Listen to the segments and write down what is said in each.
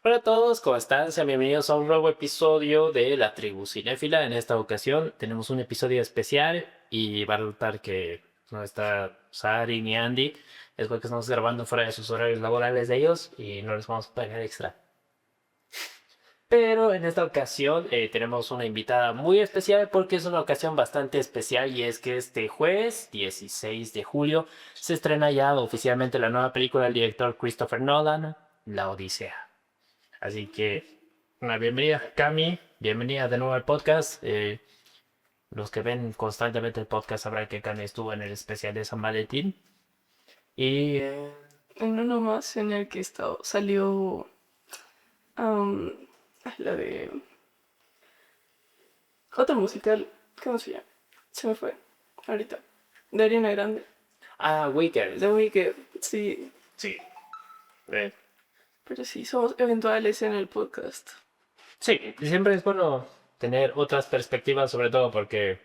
Hola a todos, ¿cómo están? Sean bienvenidos a un nuevo episodio de La Tribu Cinéfila. En esta ocasión tenemos un episodio especial y va a notar que no está Sari ni Andy. Es porque estamos grabando fuera de sus horarios laborales de ellos y no les vamos a pagar extra. Pero en esta ocasión tenemos una invitada muy especial porque es una ocasión bastante especial y es que este jueves 16 de julio se estrena ya oficialmente la nueva película del director Christopher Nolan, La Odisea. Así que, una bienvenida, Cami. Bienvenida de nuevo al podcast. Los que ven constantemente el podcast sabrán que Cami estuvo en el especial de San Valentín. Y En uno más en el que salió am, la de otro musical, ¿cómo se llama? Se me fue ahorita. De Ariana Grande. Weekend. The Weeknd, sí. Sí. Eh, Pero sí, somos eventuales en el podcast. sí, siempre es bueno tener otras perspectivas, sobre todo porque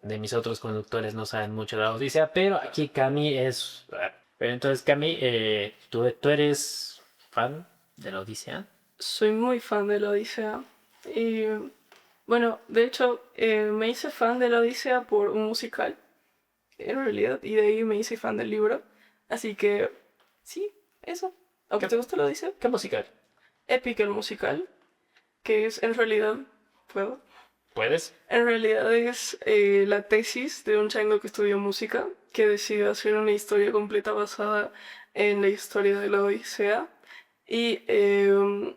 de mis otros conductores no saben mucho de la Odisea, pero aquí Cami es... Pero entonces, Cami, ¿tú eres fan de la Odisea? Soy muy fan de la Odisea. Y bueno, de hecho, me hice fan de la Odisea por un musical, en realidad. Y de ahí me hice fan del libro. Así que, sí, eso. ¿Aunque ¿Qué, te gusta la Odisea? qué musical? Epic el musical, que es en realidad, ¿puedo? ¿Puedes? En realidad es la tesis de un chango que estudió música, que decidió hacer una historia completa basada en la historia de la Odisea y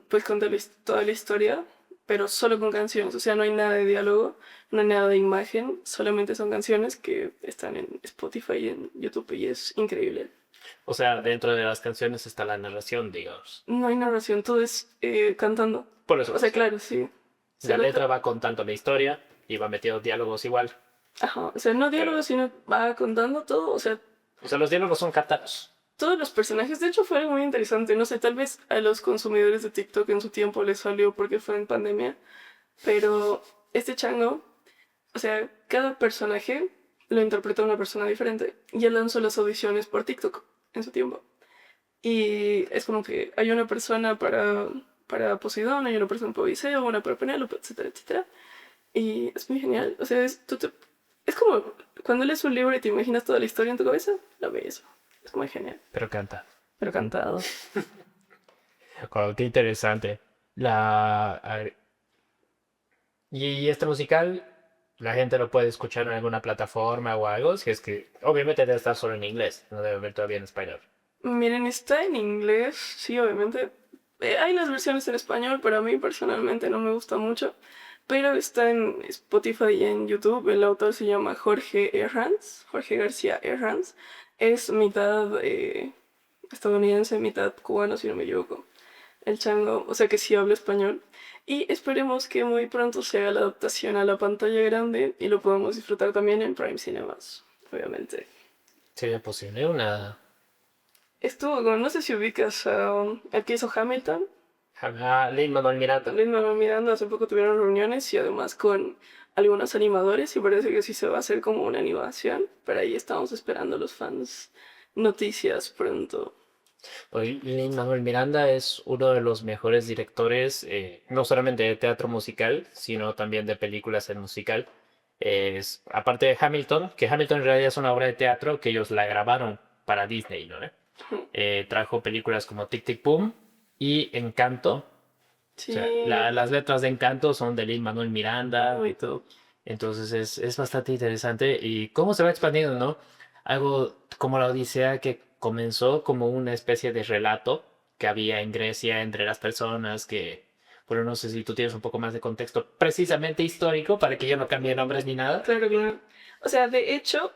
pues contar toda la historia, pero solo con canciones, o sea, no hay nada de diálogo, no hay nada de imagen, solamente son canciones que están en Spotify y en YouTube y es increíble. O sea, dentro de las canciones está la narración, digamos. No hay narración, todo es cantando. Por eso, O sea, claro, sí. la Solo letra va contando la historia y va metiendo diálogos igual. Ajá, o sea, no Pero, diálogo, sino va contando todo, o sea, o sea, los diálogos son cantados. todos los personajes. De hecho, fue algo muy interesante, no sé, tal vez a los consumidores de TikTok en su tiempo les salió porque fue en pandemia, pero este chango, o sea, cada personaje lo interpreta una persona diferente y él lanzó las audiciones por TikTok en su tiempo. Y es como que hay una persona para Poseidón, hay una persona para Odiseo, una para Penélope, etcétera, etcétera. Y es muy genial. O sea, es como cuando lees un libro y te imaginas toda la historia en tu cabeza, lo ves. Es muy genial. Pero canta. Pero cantado. Wow, qué interesante. A ver, y este musical, la gente lo puede escuchar en alguna plataforma o algo, si es que obviamente debe estar solo en inglés, no debe ver todavía en español. Miren, está en inglés, sí, obviamente. Hay las versiones en español, pero a mí personalmente no me gusta mucho. Pero está en Spotify y en YouTube. El autor se llama Jorge Herranz, Jorge García Herranz. Es mitad estadounidense, mitad cubano, si no me equivoco. El chango, o sea que sí habla español. Y esperemos que muy pronto se haga la adaptación a la pantalla grande y lo podamos disfrutar también en Prime Cinemas, obviamente. ¿Sería posible una... No sé si ubicas a el que hizo Hamilton. Lin-Manuel Miranda? Lin-Manuel Miranda hace poco tuvieron reuniones y además con algunos animadores y parece que sí se va a hacer como una animación. Pero ahí estamos esperando los fans noticias pronto. Pues Lin-Manuel Miranda es uno de los mejores directores, no solamente de teatro musical, sino también de películas en musical. Aparte de Hamilton, que Hamilton en realidad es una obra de teatro que ellos la grabaron para Disney, ¿no? Trajo películas como Tic Tic Boom y Encanto. O sea, Sí, las letras de Encanto son de Lin-Manuel Miranda. muy top. Entonces es bastante interesante y cómo se va expandiendo, ¿no? Algo como la Odisea que comenzó como una especie de relato que había en Grecia entre las personas que, bueno, no sé si tú tienes un poco más de contexto precisamente histórico para que yo no cambie nombres ni nada. Claro, claro. O sea, de hecho,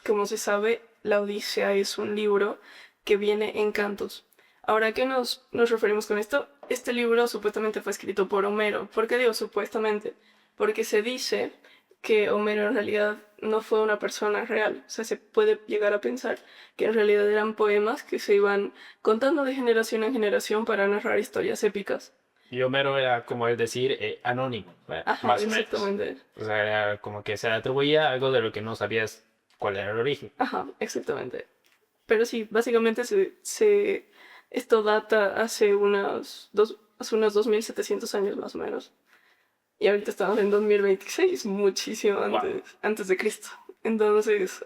como se sabe, la Odisea es un libro que viene en cantos. Ahora, ¿a qué nos referimos con esto? Este libro supuestamente fue escrito por Homero. ¿Por qué digo supuestamente? Porque se dice que Homero en realidad no fue una persona real. O sea, se puede llegar a pensar que en realidad eran poemas que se iban contando de generación en generación para narrar historias épicas. Y Homero era como el decir anónimo, Ajá, más o menos. exactamente. O sea, era como que se le atribuía algo de lo que no sabías cuál era el origen. Ajá, exactamente. Pero sí, básicamente se Esto data hace unos 2700 años más o menos. Y ahorita estamos en 2026, muchísimo antes de Cristo. Entonces,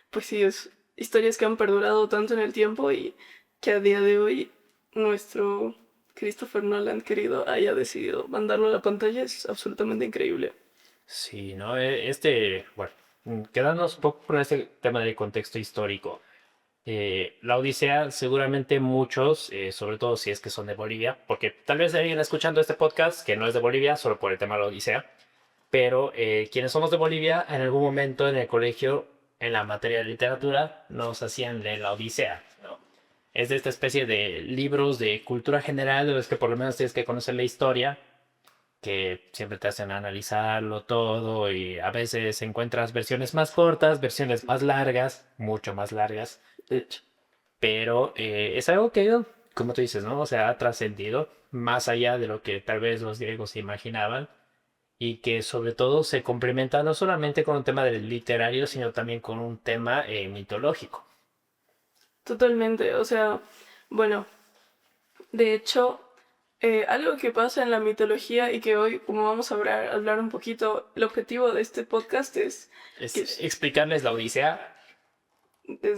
pues sí, es historias que han perdurado tanto en el tiempo y que a día de hoy nuestro Christopher Nolan querido haya decidido mandarlo a la pantalla es absolutamente increíble. Sí, ¿no? Bueno, quedándonos un poco con este tema del contexto histórico. La Odisea, seguramente muchos, sobre todo si es que son de Bolivia, porque tal vez hay alguien escuchando este podcast que no es de Bolivia, solo por el tema de la Odisea, pero quienes somos de Bolivia, en algún momento en el colegio, en la materia de literatura, nos hacían leer la Odisea, ¿no? Es de esta especie de libros de cultura general, de los que por lo menos tienes que conocer la historia, que siempre te hacen analizarlo todo y a veces encuentras versiones más cortas, versiones más largas, mucho más largas, De hecho, pero es algo que, como tú dices, ¿no? O sea, ha trascendido más allá de lo que tal vez los griegos se imaginaban y que sobre todo se complementa no solamente con un tema del literario, sino también con un tema mitológico. totalmente. O sea, bueno, de hecho, algo que pasa en la mitología y que hoy, como vamos a hablar un poquito, el objetivo de este podcast es que Es explicarles la Odisea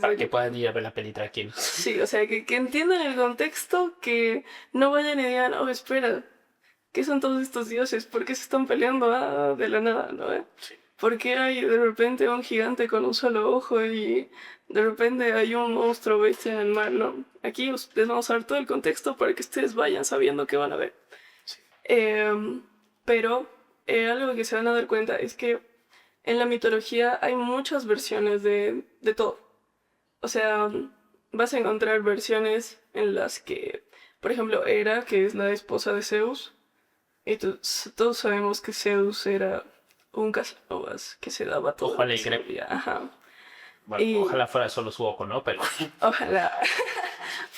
para que desde puedan ir a ver la peli tranquilos. sí, o sea, que entiendan el contexto, que no vayan y digan, oh, espera, ¿qué son todos estos dioses? ¿Por qué se están peleando de la nada, no? ¿Por qué hay de repente un gigante con un solo ojo y de repente hay un monstruo bestia en el mar? No, aquí les vamos a dar todo el contexto para que ustedes vayan sabiendo qué van a ver. Em, pero algo que se van a dar cuenta es que en la mitología hay muchas versiones de todo. O sea, vas a encontrar versiones en las que, por ejemplo, Hera, que es la esposa de Zeus, y todos sabemos que Zeus era un cazanovas que se daba todo lo Ojalá que y creo. sabía. Ajá. Bueno, Y ojalá fuera solo su ojo, ¿no? Pero ojalá.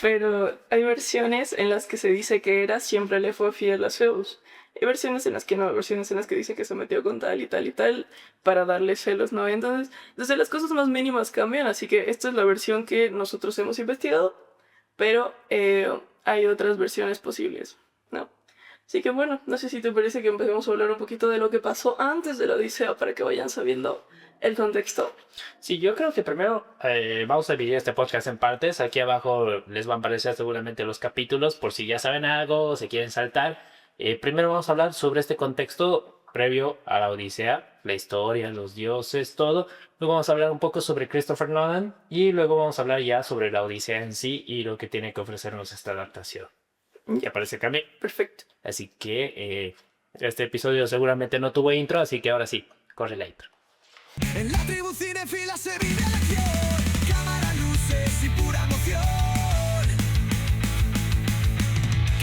Pero hay versiones en las que se dice que Hera siempre le fue fiel a Zeus. Hay versiones en las que no, hay versiones en las que dice que se metió con tal y tal y tal para darle celos, ¿no? Entonces, desde las cosas más mínimas cambian, así que esta es la versión que nosotros hemos investigado, pero hay otras versiones posibles, ¿no? Así que bueno, no sé si te parece que empecemos a hablar un poquito de lo que pasó antes de la Odisea para que vayan sabiendo el contexto. sí, yo creo que primero vamos a dividir este podcast en partes. Aquí abajo les van a aparecer seguramente los capítulos por si ya saben algo o se quieren saltar. Primero vamos a hablar sobre este contexto previo a la Odisea, la historia, los dioses, todo. Luego vamos a hablar un poco sobre Christopher Nolan y luego vamos a hablar ya sobre la Odisea en sí y lo que tiene que ofrecernos esta adaptación. ¿Ya parece, Cami? Perfecto. Así que este episodio seguramente no tuvo intro, así que ahora sí, corre la intro. En la tribu cinefila se vive la acción, cámara, luces y pura emoción.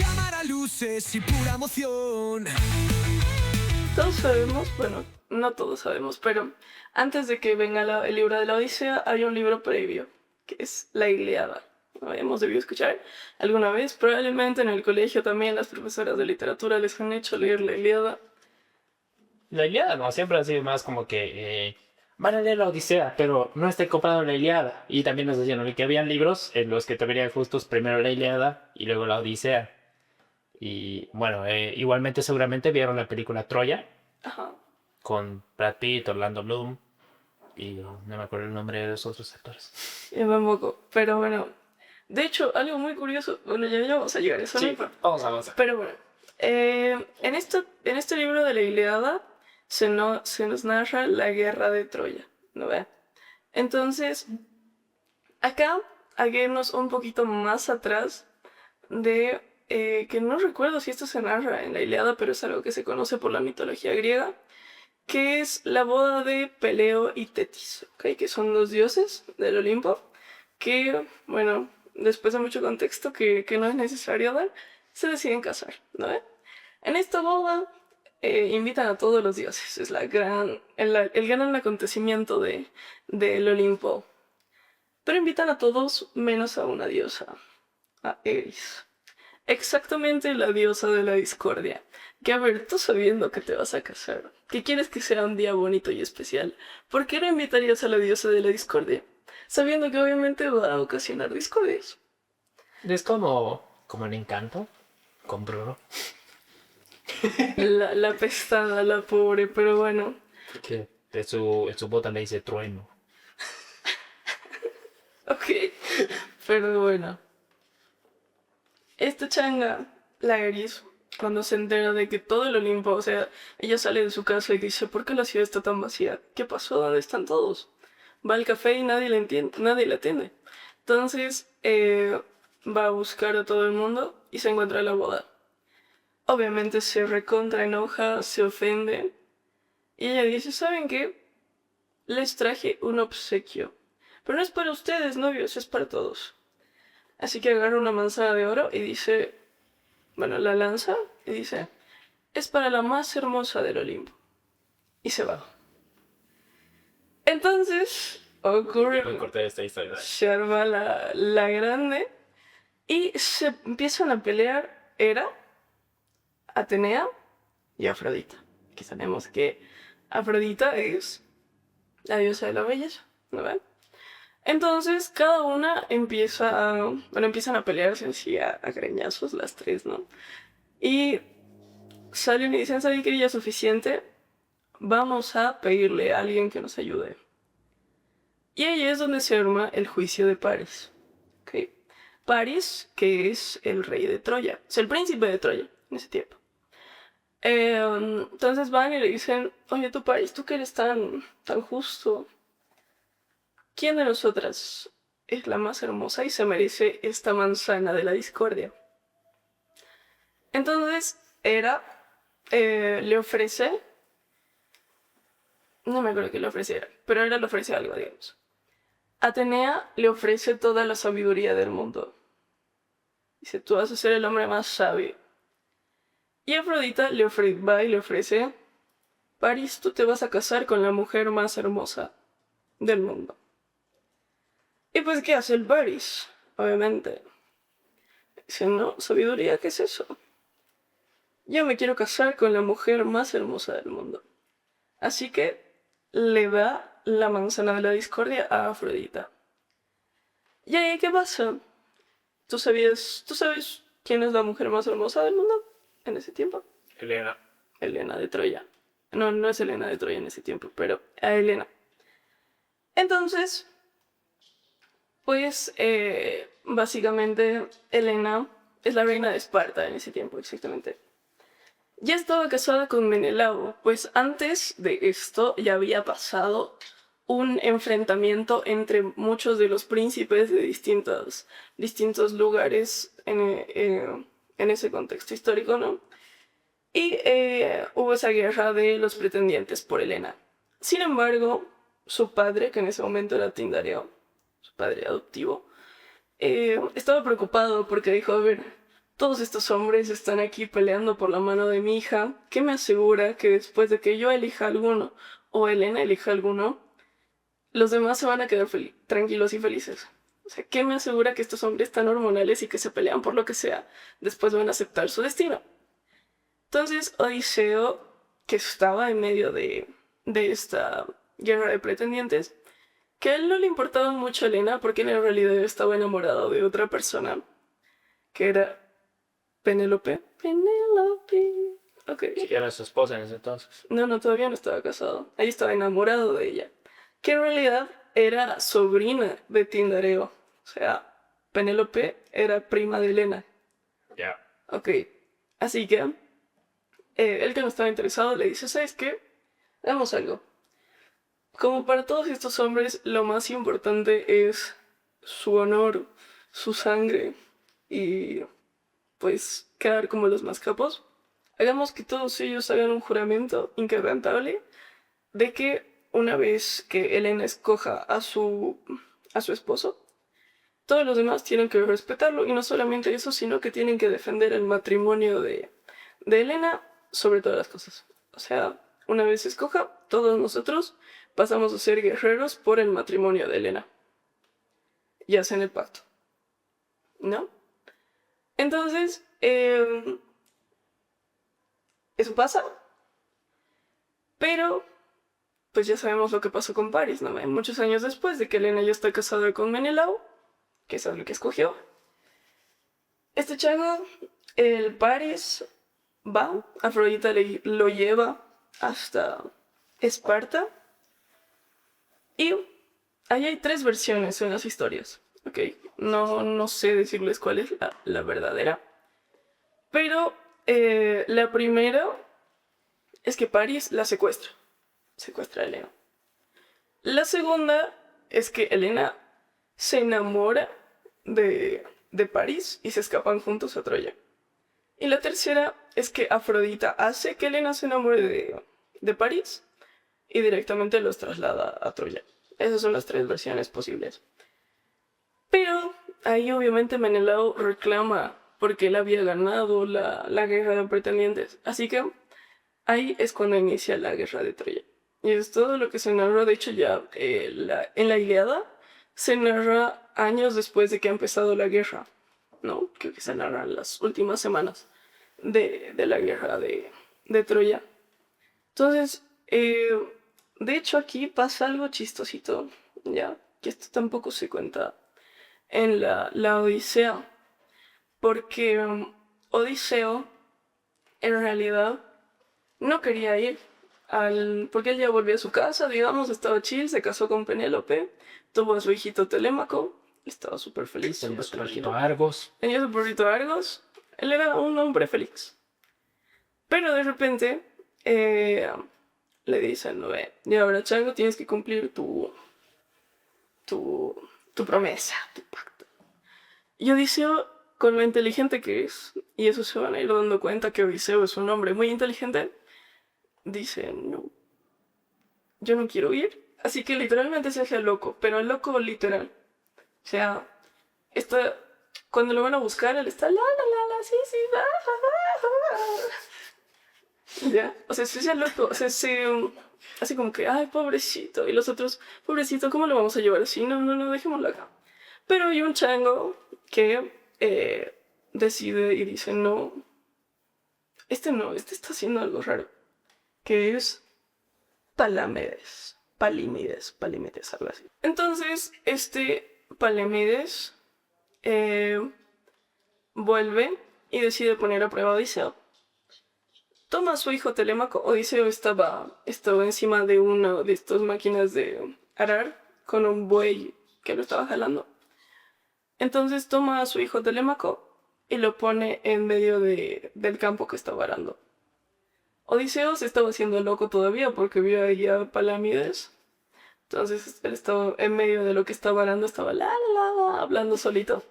Cámara, luces y pura emoción. Todos sabemos, bueno, no todos sabemos, pero antes de que venga el libro de la Odisea, hay un libro previo, que es la Ilíada. ¿No? Hemos debido escuchar alguna vez, probablemente en el colegio también las profesoras de literatura les han hecho leer la Ilíada. La Ilíada no, siempre ha sido más como que van a leer la Odisea, pero no esté comprado la Ilíada. Y también nos decían ¿no? que habían libros en los que te verían justos primero la Ilíada y luego la Odisea. Y bueno, igualmente seguramente vieron la película Troya Ajá. con Brad Pitt, Orlando Bloom y no me acuerdo el nombre de los otros actores. Y un poco, pero bueno. De hecho, algo muy curioso, bueno, ya vamos a llegar a eso, Sí, ¿no? vamos a avanzar. Pero bueno, en este libro de la Ilíada se nos narra la guerra de Troya, ¿no ve? Entonces, acá, hagámonos un poquito más atrás de que no recuerdo si esto se narra en la Ilíada, pero es algo que se conoce por la mitología griega, que es la boda de Peleo y Tetis, ¿ok? Que son dos dioses del Olimpo, que, bueno, después de mucho contexto que no es necesario dar, se deciden casar, ¿no? En esta boda invitan a todos los dioses, es el gran acontecimiento del Olimpo, pero invitan a todos menos a una diosa, a Eris. Exactamente la diosa de la discordia. Que a ver, tú sabiendo que te vas a casar, que quieres que sea un día bonito y especial, ¿por qué no invitarías a la diosa de la discordia? Sabiendo que obviamente va a ocasionar discordias. Es como el Encanto con Bruno. La pestada, la pobre, pero bueno. Que en su bota le dice trueno. Ok, pero bueno. Esta changa, la Eris, cuando se entera de que todo el Olimpo, o sea, ella sale de su casa y dice, ¿por qué la ciudad está tan vacía? ¿Qué pasó? ¿Dónde están todos? Va al café y nadie la entiende, nadie la atiende. Entonces, va a buscar a todo el mundo y se encuentra la boda. Obviamente se recontra enoja, se ofende. Y ella dice, ¿saben qué? Les traje un obsequio. Pero no es para ustedes, novios, es para todos. Así que agarra una manzana de oro y dice, bueno, la lanza y dice, es para la más hermosa del Olimpo. Y se va. Entonces ocurre, Voy a cortar esta historia. se arma la grande y se empiezan a pelear Hera, Atenea y Afrodita. Aquí sabemos que Afrodita es la diosa de la belleza, ¿no ven? Entonces cada una empiezan a pelearse así a greñazos las tres, ¿no? Y salen y dicen, ¿saben qué? Ya es suficiente, vamos a pedirle a alguien que nos ayude. Y ahí es donde se arma el juicio de Paris. ¿Okay? Paris, que es el rey de Troya, es el príncipe de Troya en ese tiempo. Entonces van y le dicen, oye tú Paris, tú que eres tan justo, ¿quién de nosotras es la más hermosa y se merece esta manzana de la discordia? Entonces Hera le ofrece, no me acuerdo qué le ofreciera, pero Hera le ofrece algo, digamos. Atenea le ofrece toda la sabiduría del mundo. Dice, tú vas a ser el hombre más sabio. Y Afrodita va y le ofrece, Paris, tú te vas a casar con la mujer más hermosa del mundo. Y pues, ¿qué hace el Paris? Obviamente. Dice, no, sabiduría, ¿qué es eso? Yo me quiero casar con la mujer más hermosa del mundo. Así que le da la manzana de la discordia a Afrodita. ¿Y ahí qué pasa? ¿Tú sabes quién es la mujer más hermosa del mundo en ese tiempo? Helena. Helena de Troya. No, no es Helena de Troya en ese tiempo, pero a Helena. Entonces, pues, básicamente, Helena es la reina de Esparta en ese tiempo, exactamente. Ya estaba casada con Menelao, pues antes de esto ya había pasado un enfrentamiento entre muchos de los príncipes de distintos lugares en ese contexto histórico, ¿no? Y hubo esa guerra de los pretendientes por Helena. Sin embargo, su padre, que en ese momento era Tindareo, su padre adoptivo, estaba preocupado porque dijo, a ver, todos estos hombres están aquí peleando por la mano de mi hija. ¿Qué me asegura que después de que yo elija alguno o Helena elija alguno, los demás se van a quedar tranquilos y felices? O sea, ¿qué me asegura que estos hombres tan hormonales y que se pelean por lo que sea, después van a aceptar su destino? Entonces Odiseo, que estaba en medio de esta guerra de pretendientes, que a él no le importaba mucho a Helena porque él en realidad estaba enamorado de otra persona, que era Penélope. Ok. Sí, era su esposa en ese entonces. No, todavía no estaba casado. Ahí estaba enamorado de ella. Que en realidad era sobrina de Tindareo. O sea, Penélope era prima de Helena. Ya. Ok. Así que, él que no estaba interesado le dice, ¿sabes qué? Hagamos algo. Como para todos estos hombres, lo más importante es su honor, su sangre y pues quedar como los más capos. Hagamos que todos ellos hagan un juramento inquebrantable de que una vez que Helena escoja a su esposo, todos los demás tienen que respetarlo y no solamente eso, sino que tienen que defender el matrimonio de Helena sobre todas las cosas. O sea, una vez se escoja, todos nosotros pasamos a ser guerreros por el matrimonio de Helena. Y hacen el pacto. ¿No? Entonces, eso pasa. Pero, pues ya sabemos lo que pasó con Paris, ¿no? Muchos años después de que Helena ya está casada con Menelao, que es el que escogió, Este chango, el Paris va, Afrodita lo lleva hasta Esparta. Y ahí hay 3 versiones en las historias, ¿ok? No sé decirles cuál es la verdadera. Pero la primera es que Paris la secuestra a Helena. La segunda es que Helena se enamora de Paris y se escapan juntos a Troya. Y la tercera es que Afrodita hace que Helena se enamore de Paris y directamente los traslada a Troya. Esas son las 3 versiones posibles. Pero ahí obviamente Menelao reclama porque él había ganado la guerra de pretendientes. Así que ahí es cuando inicia la guerra de Troya. Y es todo lo que se narra. De hecho, ya en la Ilíada se narra años después de que ha empezado la guerra, ¿no? Creo que se narran las últimas semanas de la guerra de Troya. Entonces, de hecho aquí pasa algo chistosito, ya, que esto tampoco se cuenta en la Odisea, porque Odiseo en realidad no quería ir porque él ya volvió a su casa, digamos, estaba chill, se casó con Penélope, tuvo a su hijito Telémaco, estaba súper feliz. Tenía su perrito Argos. Tenía su perrito Argos, él era un hombre feliz. Pero de repente le dicen, no ve, y ahora chango tienes que cumplir tu promesa, tu pacto. Y Odiseo, con lo inteligente que es, y eso se van a ir dando cuenta que Odiseo es un hombre muy inteligente, dice, no, yo no quiero ir. Así que literalmente se hace al loco, pero al loco literal. O sea, cuando lo van a buscar, él está sí, ya, o sea, se hace al loco, o sea, así como que, ay, pobrecito, y los otros, pobrecito, ¿cómo lo vamos a llevar así? No, dejémoslo acá. Pero hay un chango que decide y dice, no, este está haciendo algo raro, que es Palímedes, algo así. Entonces, Palímedes vuelve y decide poner a prueba a Odiseo. Toma a su hijo Telémaco. Odiseo estaba encima de una de estas máquinas de arar con un buey que lo estaba jalando. Entonces toma a su hijo Telémaco y lo pone en medio del campo que estaba arando. Odiseo se estaba haciendo loco todavía porque vio ahí a Palímedes. Entonces él estaba en medio de lo que estaba arando, estaba hablando solito.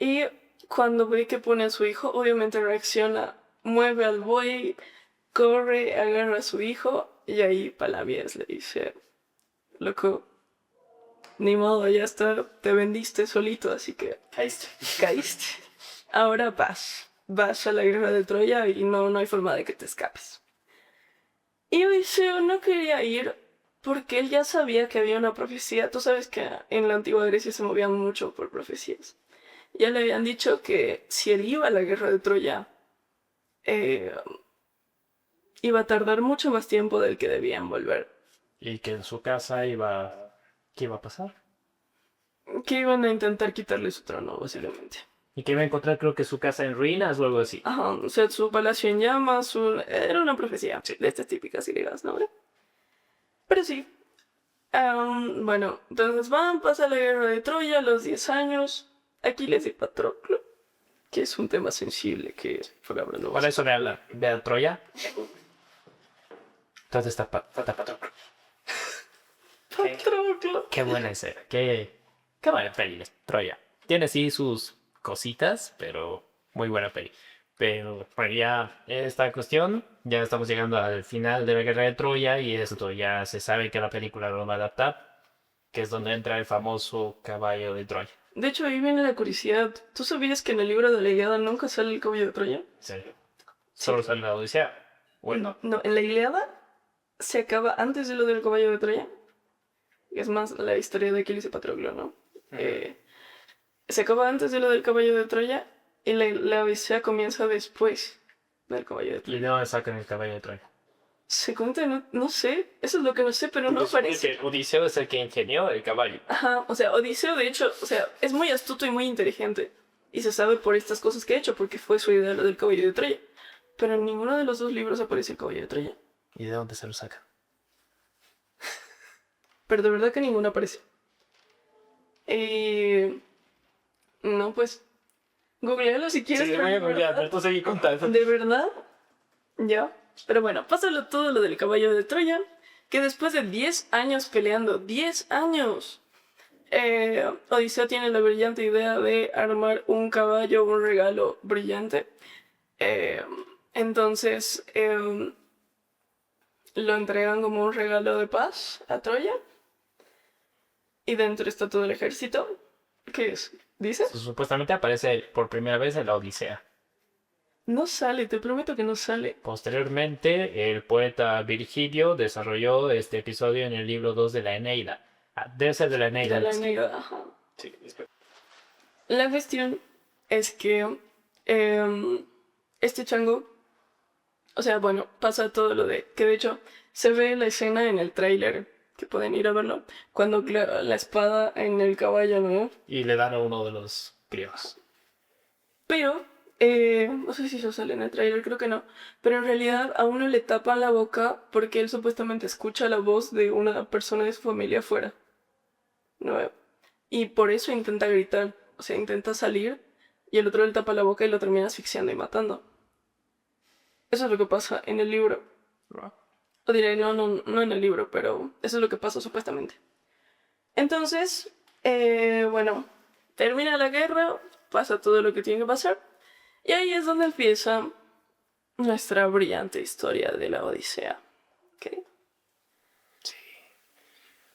Y cuando ve que pone a su hijo, obviamente reacciona, mueve al buey, corre, agarra a su hijo y ahí Palímedes le dice, loco, ni modo, ya está, te vendiste solito, así que caíste. Ahora vas a la guerra de Troya y no hay forma de que te escapes. Y Odiseo no quería ir porque él ya sabía que había una profecía. Tú sabes que en la antigua Grecia se movían mucho por profecías. Ya le habían dicho que si él iba a la guerra de Troya, iba a tardar mucho más tiempo del que debían volver. Y que en su casa ¿qué iba a pasar? Que iban a intentar quitarle su trono, básicamente. Y que iba a encontrar, creo que su casa en ruinas o algo así. Ajá, o sea, su palacio en llamas, era una profecía, sí, de estas típicas griegas, ¿no? Pero sí. Bueno, entonces pasa la guerra de Troya a los 10 años. Aquiles y Patroclo, que es un tema sensible que fue hablando. Por eso me habla. Ve a Troya. ¿Dónde está Patroclo? Patroclo. Qué buena escena. Qué buena peli, Troya. Tiene sí sus cositas, pero muy buena peli. Pero bueno, ya esta cuestión, ya estamos llegando al final de la guerra de Troya y esto ya se sabe que la película lo va a adaptar, que es donde entra el famoso caballo de Troya. De hecho, ahí viene la curiosidad. ¿Tú sabías que en el libro de la Ilíada nunca sale el caballo de Troya? Sí. Solo sale la Odisea. Bueno. No, en la Ilíada se acaba antes de lo del caballo de Troya. Es más la historia de Aquiles y Patroclo, ¿no? Se acaba antes de lo del caballo de Troya y la Odisea comienza después del caballo de Troya. ¿Y de dónde sacan el caballo de Troya? Se cuenta, no sé, eso es lo que no sé, pero no parece. Odiseo es el que ingenió el caballo. Ajá, o sea, Odiseo de hecho, o sea, es muy astuto y muy inteligente. Y se sabe por estas cosas que ha hecho, porque fue su idea lo del caballo de Troya. Pero en ninguno de los dos libros aparece el caballo de Troya. ¿Y de dónde se lo sacan? Pero de verdad que ninguno aparece. No, pues. Googlealo si quieres. Sí, pero voy a de googlear, verdad- pero tú seguí contando. ¿De verdad? Ya. Pero bueno, pásalo todo lo del caballo de Troya. Que después de 10 años peleando, 10 años, Odiseo tiene la brillante idea de armar un caballo, un regalo brillante. Eh, entonces, lo entregan como un regalo de paz a Troya. Y dentro está todo el ejército. ¿Qué es? ¿Dice? Supuestamente aparece por primera vez en la Odisea. No sale, te prometo que no sale. Posteriormente, el poeta Virgilio desarrolló este episodio en el libro 2 de la Eneida. Debe ser de la Eneida. De la Eneida, ajá. Sí, espera. La cuestión es que este chango, o sea, bueno, pasa todo lo de que de hecho se ve la escena en el tráiler, que pueden ir a verlo, cuando clava la espada en el caballo, ¿no? Y le dan a uno de los críos. Pero, no sé si eso sale en el tráiler, creo que no, pero en realidad a uno le tapan la boca porque él supuestamente escucha la voz de una persona de su familia afuera, ¿no? Y por eso intenta gritar, o sea, intenta salir y el otro le tapa la boca y lo termina asfixiando y matando. Eso es lo que pasa en el libro. O diré, no en el libro, pero eso es lo que pasa supuestamente. Entonces, bueno, termina la guerra, pasa todo lo que tiene que pasar, y ahí es donde empieza nuestra brillante historia de la Odisea. ¿Ok?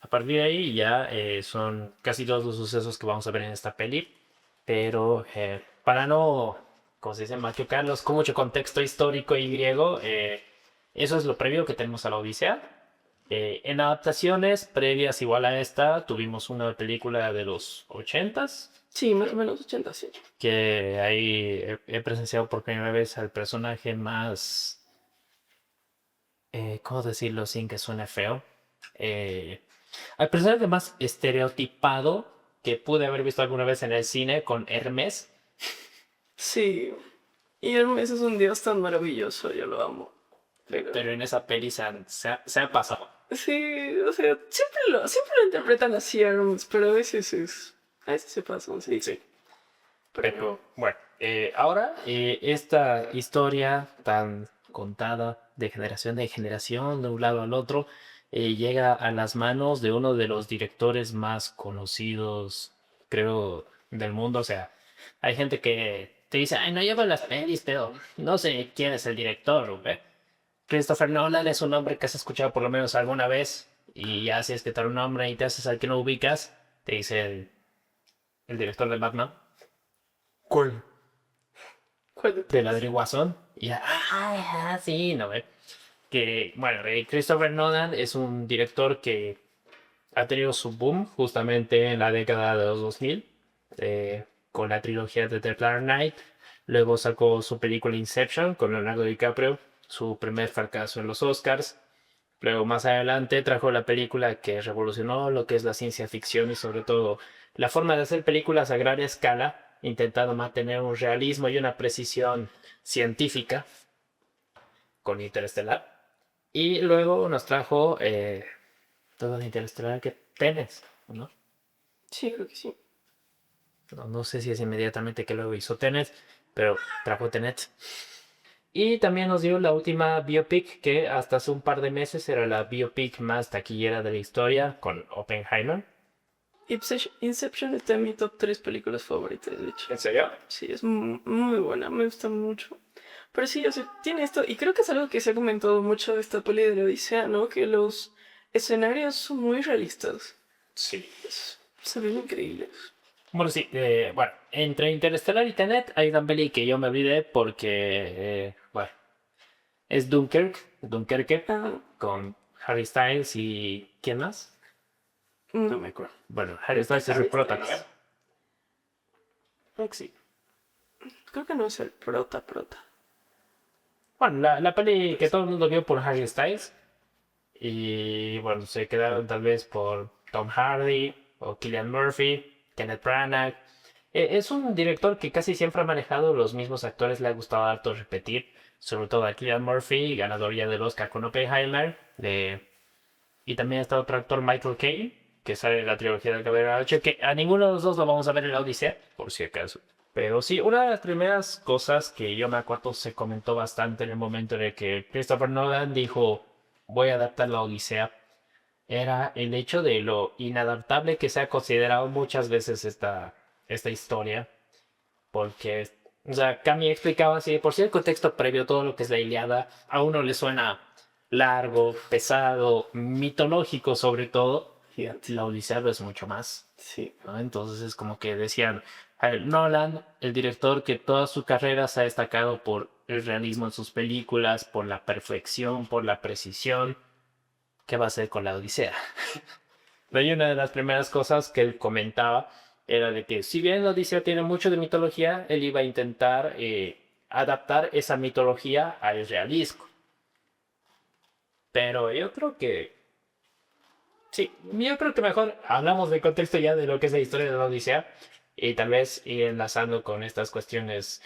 A partir de ahí ya son casi todos los sucesos que vamos a ver en esta peli. Pero para no, como se dice, machucarlos con mucho contexto histórico y griego, eso es lo previo que tenemos a la Odisea. En adaptaciones previas igual a esta, tuvimos una película de los 80s, Sí, más o menos 80, sí. que ahí he presenciado por primera vez al personaje más, ¿cómo decirlo sin que suene feo? Al personaje más estereotipado que pude haber visto alguna vez en el cine con Hermes. Sí. Y Hermes es un dios tan maravilloso, yo lo amo. Pero en esa peli se ha pasado. Sí, o sea, siempre lo interpretan así Hermes, pero a veces se pasan, sí. Sí. Pero Pero bueno, ahora esta historia tan contada de generación en generación, de un lado al otro, llega a las manos de uno de los directores más conocidos, creo, del mundo. O sea, hay gente que te dice, ay, no llevo las pelis, pero no sé quién es el director, ¿ve? Christopher Nolan es un nombre que has escuchado por lo menos alguna vez, y ya si es que te da un nombre y te haces al que no ubicas, te dice el director de Batman. ¿Cuál? ¿cuál? De la del Guasón. Y ya, sí, no ve. Que, bueno, Christopher Nolan es un director que ha tenido su boom justamente en la década de los 2000, con la trilogía de The Dark Knight. Luego sacó su película Inception con Leonardo DiCaprio, su primer fracaso en los Oscars. Luego, más adelante, trajo la película que revolucionó lo que es la ciencia ficción y sobre todo la forma de hacer películas a gran escala, intentando mantener un realismo y una precisión científica con Interestelar. Y luego nos trajo todo de Interestelar que Tenet, ¿no? Sí, creo que sí. No sé si es inmediatamente que luego hizo Tenet, pero trajo Tenet. Y también nos dio la última biopic que hasta hace un par de meses era la biopic más taquillera de la historia con Oppenheimer. Inception está en mi top 3 películas favoritas, de hecho. ¿En serio? Sí, es muy buena, me gusta mucho. Pero sí, o sea, tiene esto, y creo que es algo que se ha comentado mucho de esta peli de la Odisea, ¿no? Que los escenarios son muy realistas. Sí. Se ven increíbles. Bueno, sí, bueno, entre Interestelar y Tenet hay una peli que yo me olvidé porque, bueno, es Dunkerque, Ah, con Harry Styles y ¿quién más? no me acuerdo. Bueno, Harry Styles es el prota, ¿no? Creo que sí. Creo que no es el prota. Bueno, la peli que todo el mundo vio por Harry Styles y, bueno, se quedaron tal vez por Tom Hardy o Cillian Murphy, Kenneth Branagh, Es un director que casi siempre ha manejado los mismos actores, le ha gustado harto repetir, sobre todo a Cillian Murphy, ganador ya del Oscar con Oppenheimer, y también está otro actor, Michael Caine, que sale en la trilogía del Caballero de la Noche, que a ninguno de los dos lo vamos a ver en la Odisea, por si acaso. Pero sí, una de las primeras cosas que yo me acuerdo se comentó bastante en el momento en el que Christopher Nolan dijo, voy a adaptar la Odisea, era el hecho de lo inadaptable que se ha considerado muchas veces esta historia. Porque, o sea, Cami explicaba así, por si el contexto previo, todo lo que es la Ilíada, a uno le suena largo, pesado, mitológico sobre todo. Gigante. La Odisea lo es mucho más, Sí. ¿no? Entonces es como que decían, a ver, Nolan, el director que toda su carrera se ha destacado por el realismo en sus películas, por la perfección, por la precisión, ¿qué va a hacer con la Odisea? Y una de las primeras cosas que él comentaba era de que si bien la Odisea tiene mucho de mitología, él iba a intentar adaptar esa mitología al realismo. Pero yo creo que sí, yo creo que mejor hablamos del contexto ya de lo que es la historia de la Odisea y tal vez ir enlazando con estas cuestiones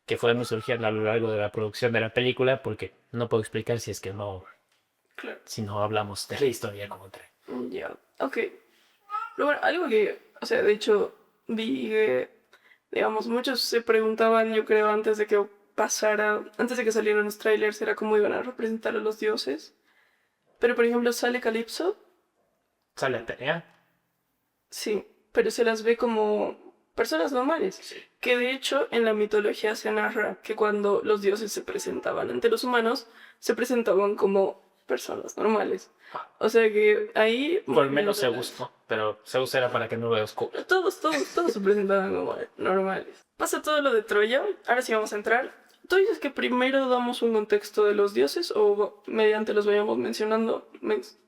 que fueron surgiendo a lo largo de la producción de la película, porque no puedo explicar si es que no, Claro. si no hablamos de la historia como tal. Ya, ok. Pero bueno, algo que, o sea, de hecho, vi que, digamos, muchos se preguntaban, yo creo, antes de que pasara, antes de que salieran los trailers, era cómo iban a representar a los dioses. Pero, por ejemplo, sale Calypso, ¿Sale Atenea? sí, pero se las ve como personas normales. Que de hecho, en la mitología se narra que cuando los dioses se presentaban ante los humanos, se presentaban como personas normales. O sea que ahí... Por menos Zeus, ¿no? Pero Zeus era para que no lo oscuro. Todos se presentaban como normales. Pasa todo lo de Troya, ahora sí vamos a entrar. ¿Tú dices que primero damos un contexto de los dioses o mediante los vayamos mencionando,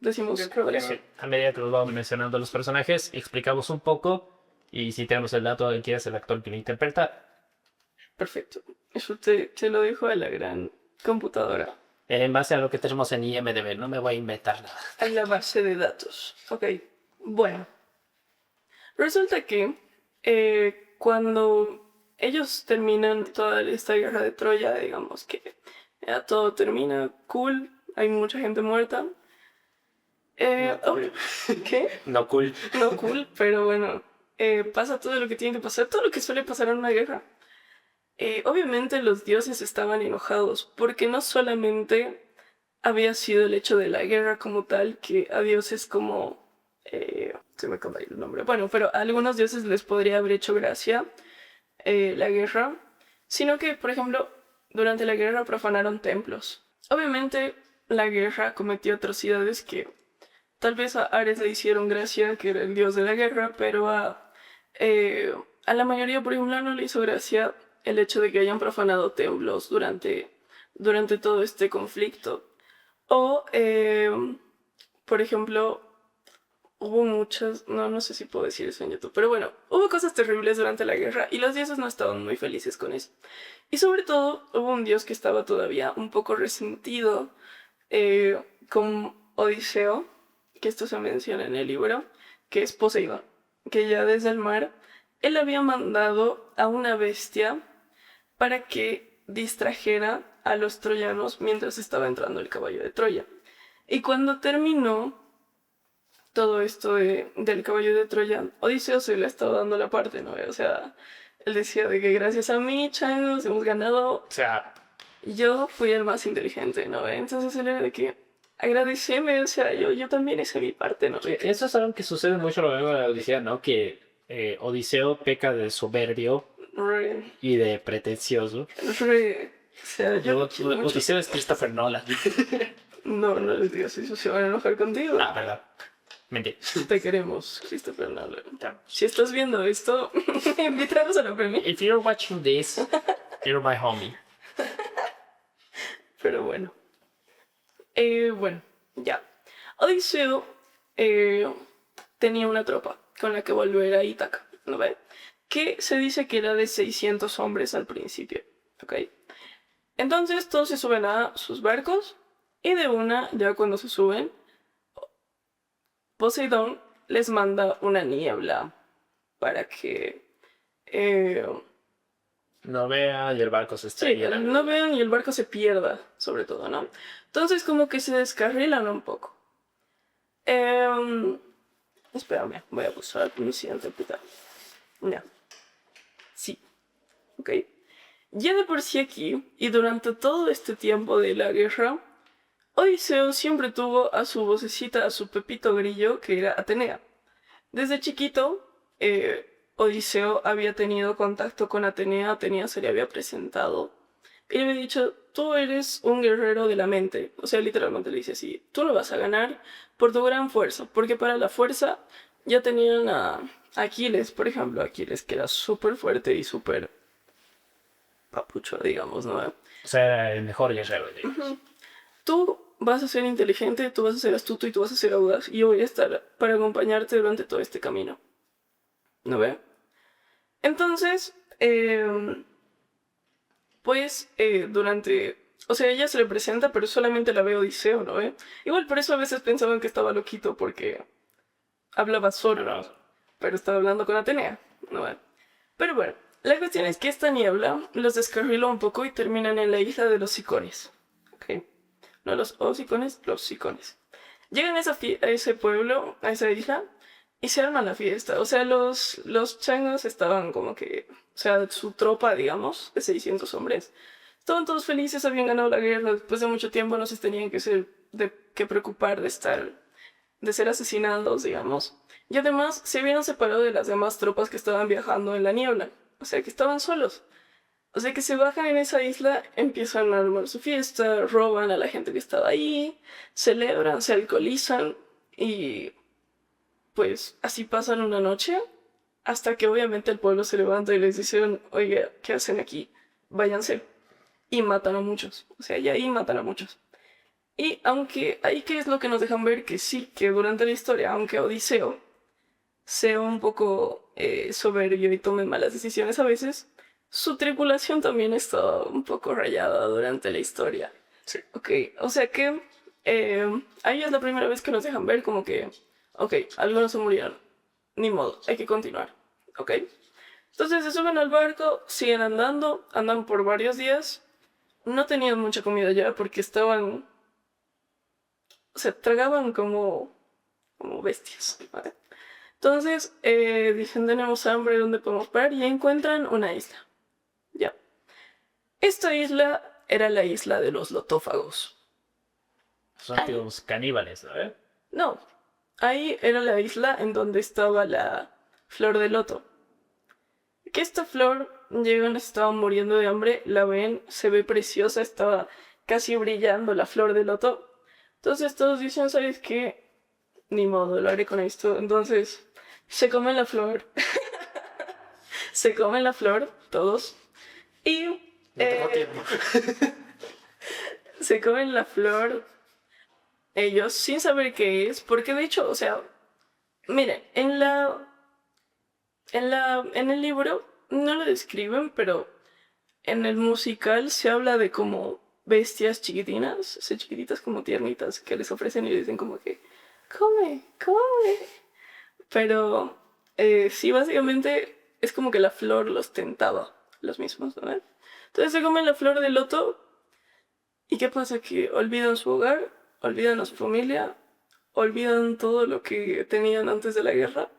decimos Yo creo que sí. A medida que nos vamos mencionando los personajes, explicamos un poco y si tenemos el dato de quién es el actor que lo interpreta, Perfecto. Eso te lo dejo a la gran computadora. en base a lo que tenemos en IMDb, no me voy a inventar nada. A la base de datos. Ok, bueno. Resulta que cuando ellos terminan toda esta guerra de Troya, digamos que ya todo termina cool, hay mucha gente muerta. ¿Qué? No cool. No cool, pero bueno, pasa todo lo que tiene que pasar, todo lo que suele pasar en una guerra. Obviamente los dioses estaban enojados porque no solamente había sido el hecho de la guerra como tal, que a dioses como... se me acaba de ir el nombre. Bueno, pero a algunos dioses les podría haber hecho gracia la guerra, sino que, por ejemplo, durante la guerra profanaron templos. Obviamente la guerra cometió atrocidades que tal vez a Ares le hicieron gracia, que era el dios de la guerra, pero a la mayoría, por ejemplo, no le hizo gracia el hecho de que hayan profanado templos durante todo este conflicto. O, por ejemplo, hubo muchas, no sé si puedo decir eso en YouTube, pero bueno, hubo cosas terribles durante la guerra y los dioses no estaban muy felices con eso. Y sobre todo, hubo un dios que estaba todavía un poco resentido con Odiseo, que esto se menciona en el libro, que es Poseidón, que ya desde el mar, él había mandado a una bestia para que distrajera a los troyanos mientras estaba entrando el caballo de Troya. Y cuando terminó todo esto del caballo de Troya, Odiseo se le estaba dando la parte, ¿no? O sea, él decía de que gracias a mí, changos, hemos ganado. O sea, Yo fui el más inteligente, ¿no? Entonces él era de que agradeceme, o sea, yo también hice mi parte, ¿no? eso es algo que sucede mucho a lo largo de la Odisea, ¿no? Que Odiseo peca de soberbio Re, y de pretencioso. o sea, yo quiero mucho. Odiseo es Christopher Nolan. No les digas eso, se van a enojar contigo. Ah, verdad. Mentira. Te queremos, Christopher Nolan. Ya. Si estás viendo esto, invítanos a la premia. If you're watching this, you're my homie. Pero bueno. Bueno, ya. Odiseo tenía una tropa con la que volver a Ítaca, ¿no ve? Que se dice que era de 600 hombres al principio, ¿ok? Entonces todos se suben a sus barcos y de una, ya cuando se suben, Poseidón les manda una niebla para que eh, No vean y el barco se sí, estrella. no vean y el barco se pierda, sobre todo, ¿no? Entonces como que se descarrilan un poco. Espérame, voy a buscar mi siguiente puta. Ya. Sí, ok. Ya de por sí aquí, y durante todo este tiempo de la guerra, Odiseo siempre tuvo a su vocecita, a su Pepito Grillo, que era Atenea. Desde chiquito, Odiseo había tenido contacto con Atenea, Atenea se le había presentado y le había dicho, tú eres un guerrero de la mente. O sea, literalmente le dice así, tú no vas a ganar por tu gran fuerza, porque para la fuerza ya tenían a Aquiles, por ejemplo, Aquiles que era súper fuerte y súper papucho, digamos, ¿no? O sea, era el mejor guerrero. Digamos. Tú vas a ser inteligente, tú vas a ser astuto y tú vas a ser audaz. Y yo voy a estar para acompañarte durante todo este camino. ¿No ve? Entonces, pues durante... O sea, ella se le presenta, pero solamente la ve Odiseo, ¿no ve? Igual por eso a veces pensaban que estaba loquito, porque hablaba solo, pero estaba hablando con Atenea, ¿no ve? Pero bueno, la cuestión es que esta niebla los descarriló un poco y terminan en la isla de los Sicones. ¿Ok? No los Osicones, los Sicones. Llegan a ese pueblo, a esa isla, y se arma la fiesta. O sea, los changos estaban como que... O sea, su tropa, digamos, de 600 hombres. Estaban todos felices, habían ganado la guerra. Después de mucho tiempo no se tenían que preocupar de ser asesinados, digamos. Y además se habían separado de las demás tropas que estaban viajando en la niebla. O sea, que estaban solos. O sea que se bajan en esa isla, empiezan a armar su fiesta, roban a la gente que estaba ahí, celebran, se alcoholizan y pues así pasan una noche hasta que obviamente el pueblo se levanta y les dicen, oiga, ¿qué hacen aquí? Váyanse. Y matan a muchos. O sea, y ahí matan a muchos. Y aunque ahí que es lo que nos dejan ver que sí, que durante la historia, aunque Odiseo sea un poco soberbio y tome malas decisiones a veces, su tripulación también está un poco rayada durante la historia. Sí. Ok, o sea que ahí es la primera vez que nos dejan ver como que, ok, algunos se murieron, ni modo, hay que continuar, ok. Entonces se suben al barco, siguen andando, andan por varios días, no tenían mucha comida ya porque estaban, o sea, tragaban como bestias, ¿vale? Entonces dicen, tenemos hambre, ¿dónde podemos parar? Y encuentran una isla. Ya. Esta isla era la isla de los lotófagos. Son tíos caníbales, ¿no? No, ahí era la isla en donde estaba la flor de loto. Que esta flor, llegan, estaban muriendo de hambre, la ven, se ve preciosa, estaba casi brillando la flor de loto. Entonces todos dicen, ¿sabes qué? Ni modo, lo haré con esto. Entonces se comen la flor. Se comen la flor, todos. Y No tengo tiempo. se comen la flor ellos sin saber qué es, porque de hecho, o sea, miren, en el libro no lo describen, pero en el musical se habla de como bestias chiquitinas, o sea, chiquititas como tiernitas, que les ofrecen y les dicen como que, come, come. Pero sí, básicamente es como que la flor los tentaba, los mismos, ¿no? Entonces se comen la flor de loto. ¿Y qué pasa? Que olvidan su hogar, olvidan a su familia, olvidan todo lo que tenían antes de la guerra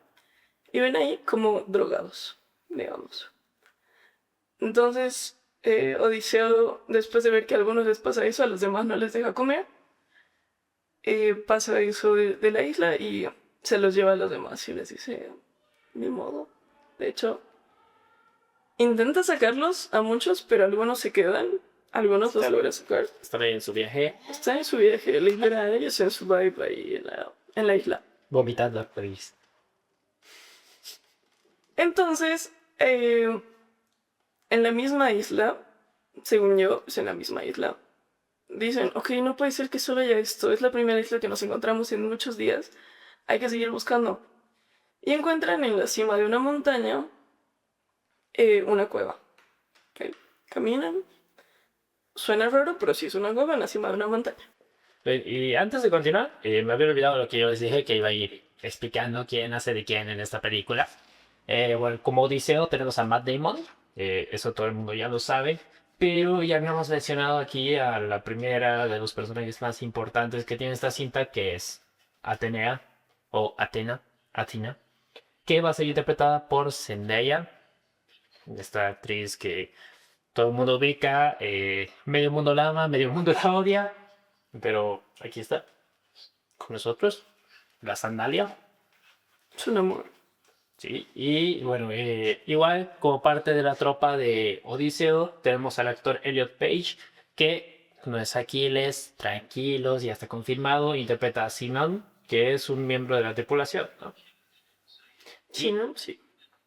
y ven ahí como drogados, digamos. Entonces, Odiseo, después de ver que a algunos les pasa eso, a los demás no les deja comer, pasa eso de la isla y se los lleva a los demás y les dice, ni modo. De hecho, intenta sacarlos a muchos, pero algunos se quedan. Algunos los logra sacar. Están ahí en su viaje, Está en su viaje, libera a ellos en su vibe ahí en la isla. vomitando feliz. Entonces, en la misma isla, según yo, es en la misma isla, dicen, ok, no puede ser que solo haya esto, es la primera isla que nos encontramos en muchos días, hay que seguir buscando. Y encuentran en la cima de una montaña una cueva. Okay. Caminan. Suena raro, pero sí es una cueva en la cima de una montaña. Y antes de continuar, me había olvidado lo que yo les dije, que iba a ir explicando quién hace de quién en esta película. Bueno, como Odiseo tenemos a Matt Damon, eso todo el mundo ya lo sabe, pero ya habíamos mencionado aquí a la primera de los personajes más importantes que tiene esta cinta, que es Atenea, o Athena, que va a ser interpretada por Zendaya, esta actriz que todo el mundo ubica, medio mundo la ama, medio mundo la odia, pero aquí está, con nosotros, la sandalia. Es un amor. Sí, y bueno, igual como parte de la tropa de Odiseo, tenemos al actor Elliot Page, que no es Aquiles, tranquilos, ya está confirmado, interpreta a Sinon, que es un miembro de la tripulación, ¿no? Sí, ¿no? Sí.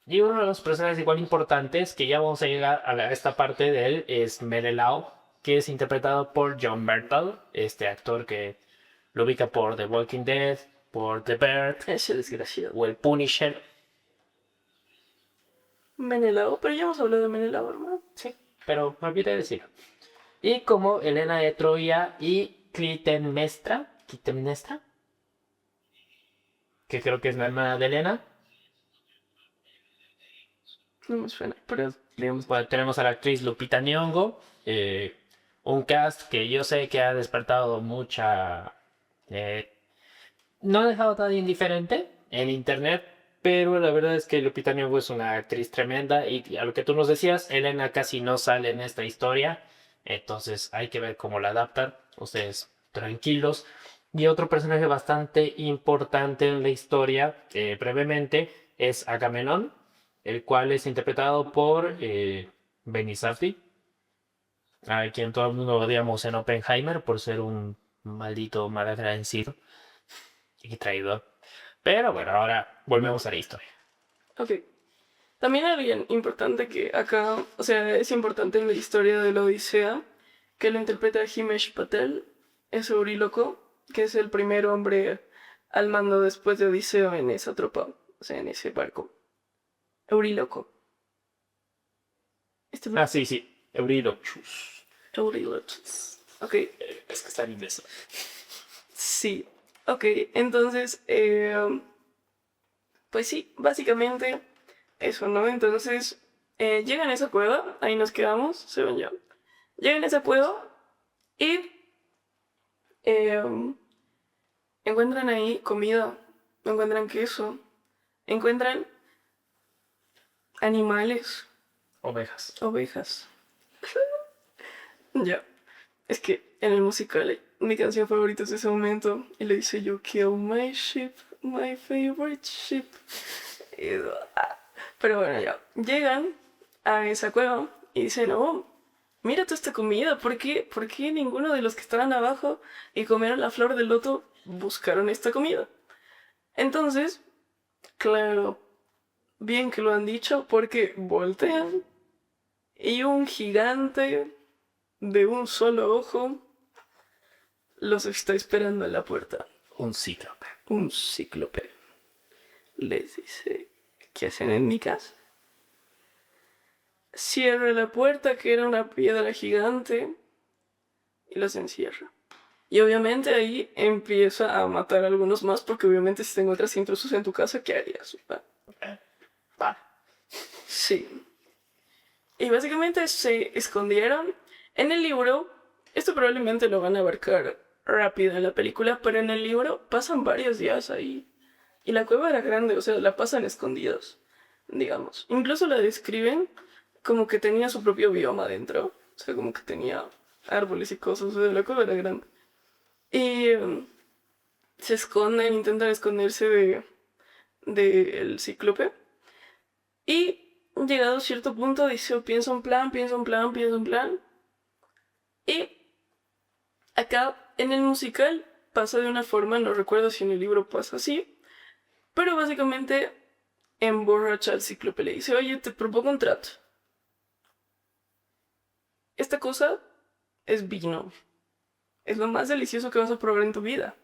Y uno de los personajes igual importantes, que ya vamos a llegar a esta parte de él, es Menelao, que es interpretado por John Bernthal, este actor que lo ubica por The Walking Dead, por The Bird Ese desgraciado. o el Punisher. Menelao, pero ya hemos hablado de Menelao, hermano. Sí, pero me olvidé decir. Y como Helena de Troya y Clitemnestra, que creo que es la hermana de Helena. No me suena, pero digamos. Bueno, tenemos a la actriz Lupita Nyong'o, un cast que yo sé que ha despertado mucha... no ha dejado tan indiferente en internet, pero la verdad es que Lupita Nyong'o es una actriz tremenda y a lo que tú nos decías, Helena casi no sale en esta historia, entonces hay que ver cómo la adaptan, ustedes tranquilos. Y otro personaje bastante importante en la historia, brevemente, es Agamenón, el cual es interpretado por Benny Safdie, a quien todo el mundo odiamos en Oppenheimer por ser un maldito malagradecido y traidor. Pero bueno, ahora volvemos a la historia. Ok. También alguien importante que acá, o sea, es importante en la historia de la Odisea, que lo interpreta Himesh Patel, es Euríloco, que es el primer hombre al mando después de Odiseo en esa tropa, o sea, en ese barco. Euríloco. Este Sí, sí, Eurylochus. Euríloco. Ok, Es que está en inglés. sí. Ok, entonces, pues sí, básicamente eso, ¿no? Entonces, llegan a esa cueva, ahí nos quedamos, según yo. Llegan a esa cueva y encuentran ahí comida, encuentran queso, encuentran animales, Ovejas. ovejas. Ya, es que en el musical mi canción favorita es ese momento y le dice You kill my ship, my favorite ship. Y, pero bueno, ya, llegan a esa cueva y dicen, oh, mira toda esta comida, por qué ninguno de los que estaban abajo y comieron la flor del loto buscaron esta comida? Entonces, claro, bien que lo han dicho porque voltean y un gigante de un solo ojo los está esperando en la puerta. Un cíclope. Un cíclope les dice, ¿qué hacen en mi casa? Cierra la puerta, que era una piedra gigante, y los encierra. Y obviamente ahí empieza a matar a algunos más, porque obviamente si te encuentras intrusos en tu casa, ¿qué harías? Va. Sí. Y básicamente se escondieron. En el libro, esto probablemente lo van a abarcar rápido en la película, pero en el libro pasan varios días ahí. Y la cueva era grande, o sea, la pasan escondidos, digamos. Incluso la describen como que tenía su propio bioma dentro. O sea, como que tenía árboles y cosas, o sea, la cueva era grande. Y se esconden, intentan esconderse de el cíclope. Y llegado a cierto punto dice, piensa un plan. Y acá en el musical pasa de una forma, no recuerdo si en el libro pasa así, pero básicamente emborracha al cíclope, le dice, oye, te propongo un trato. Esta cosa es vino. Es lo más delicioso que vas a probar en tu vida.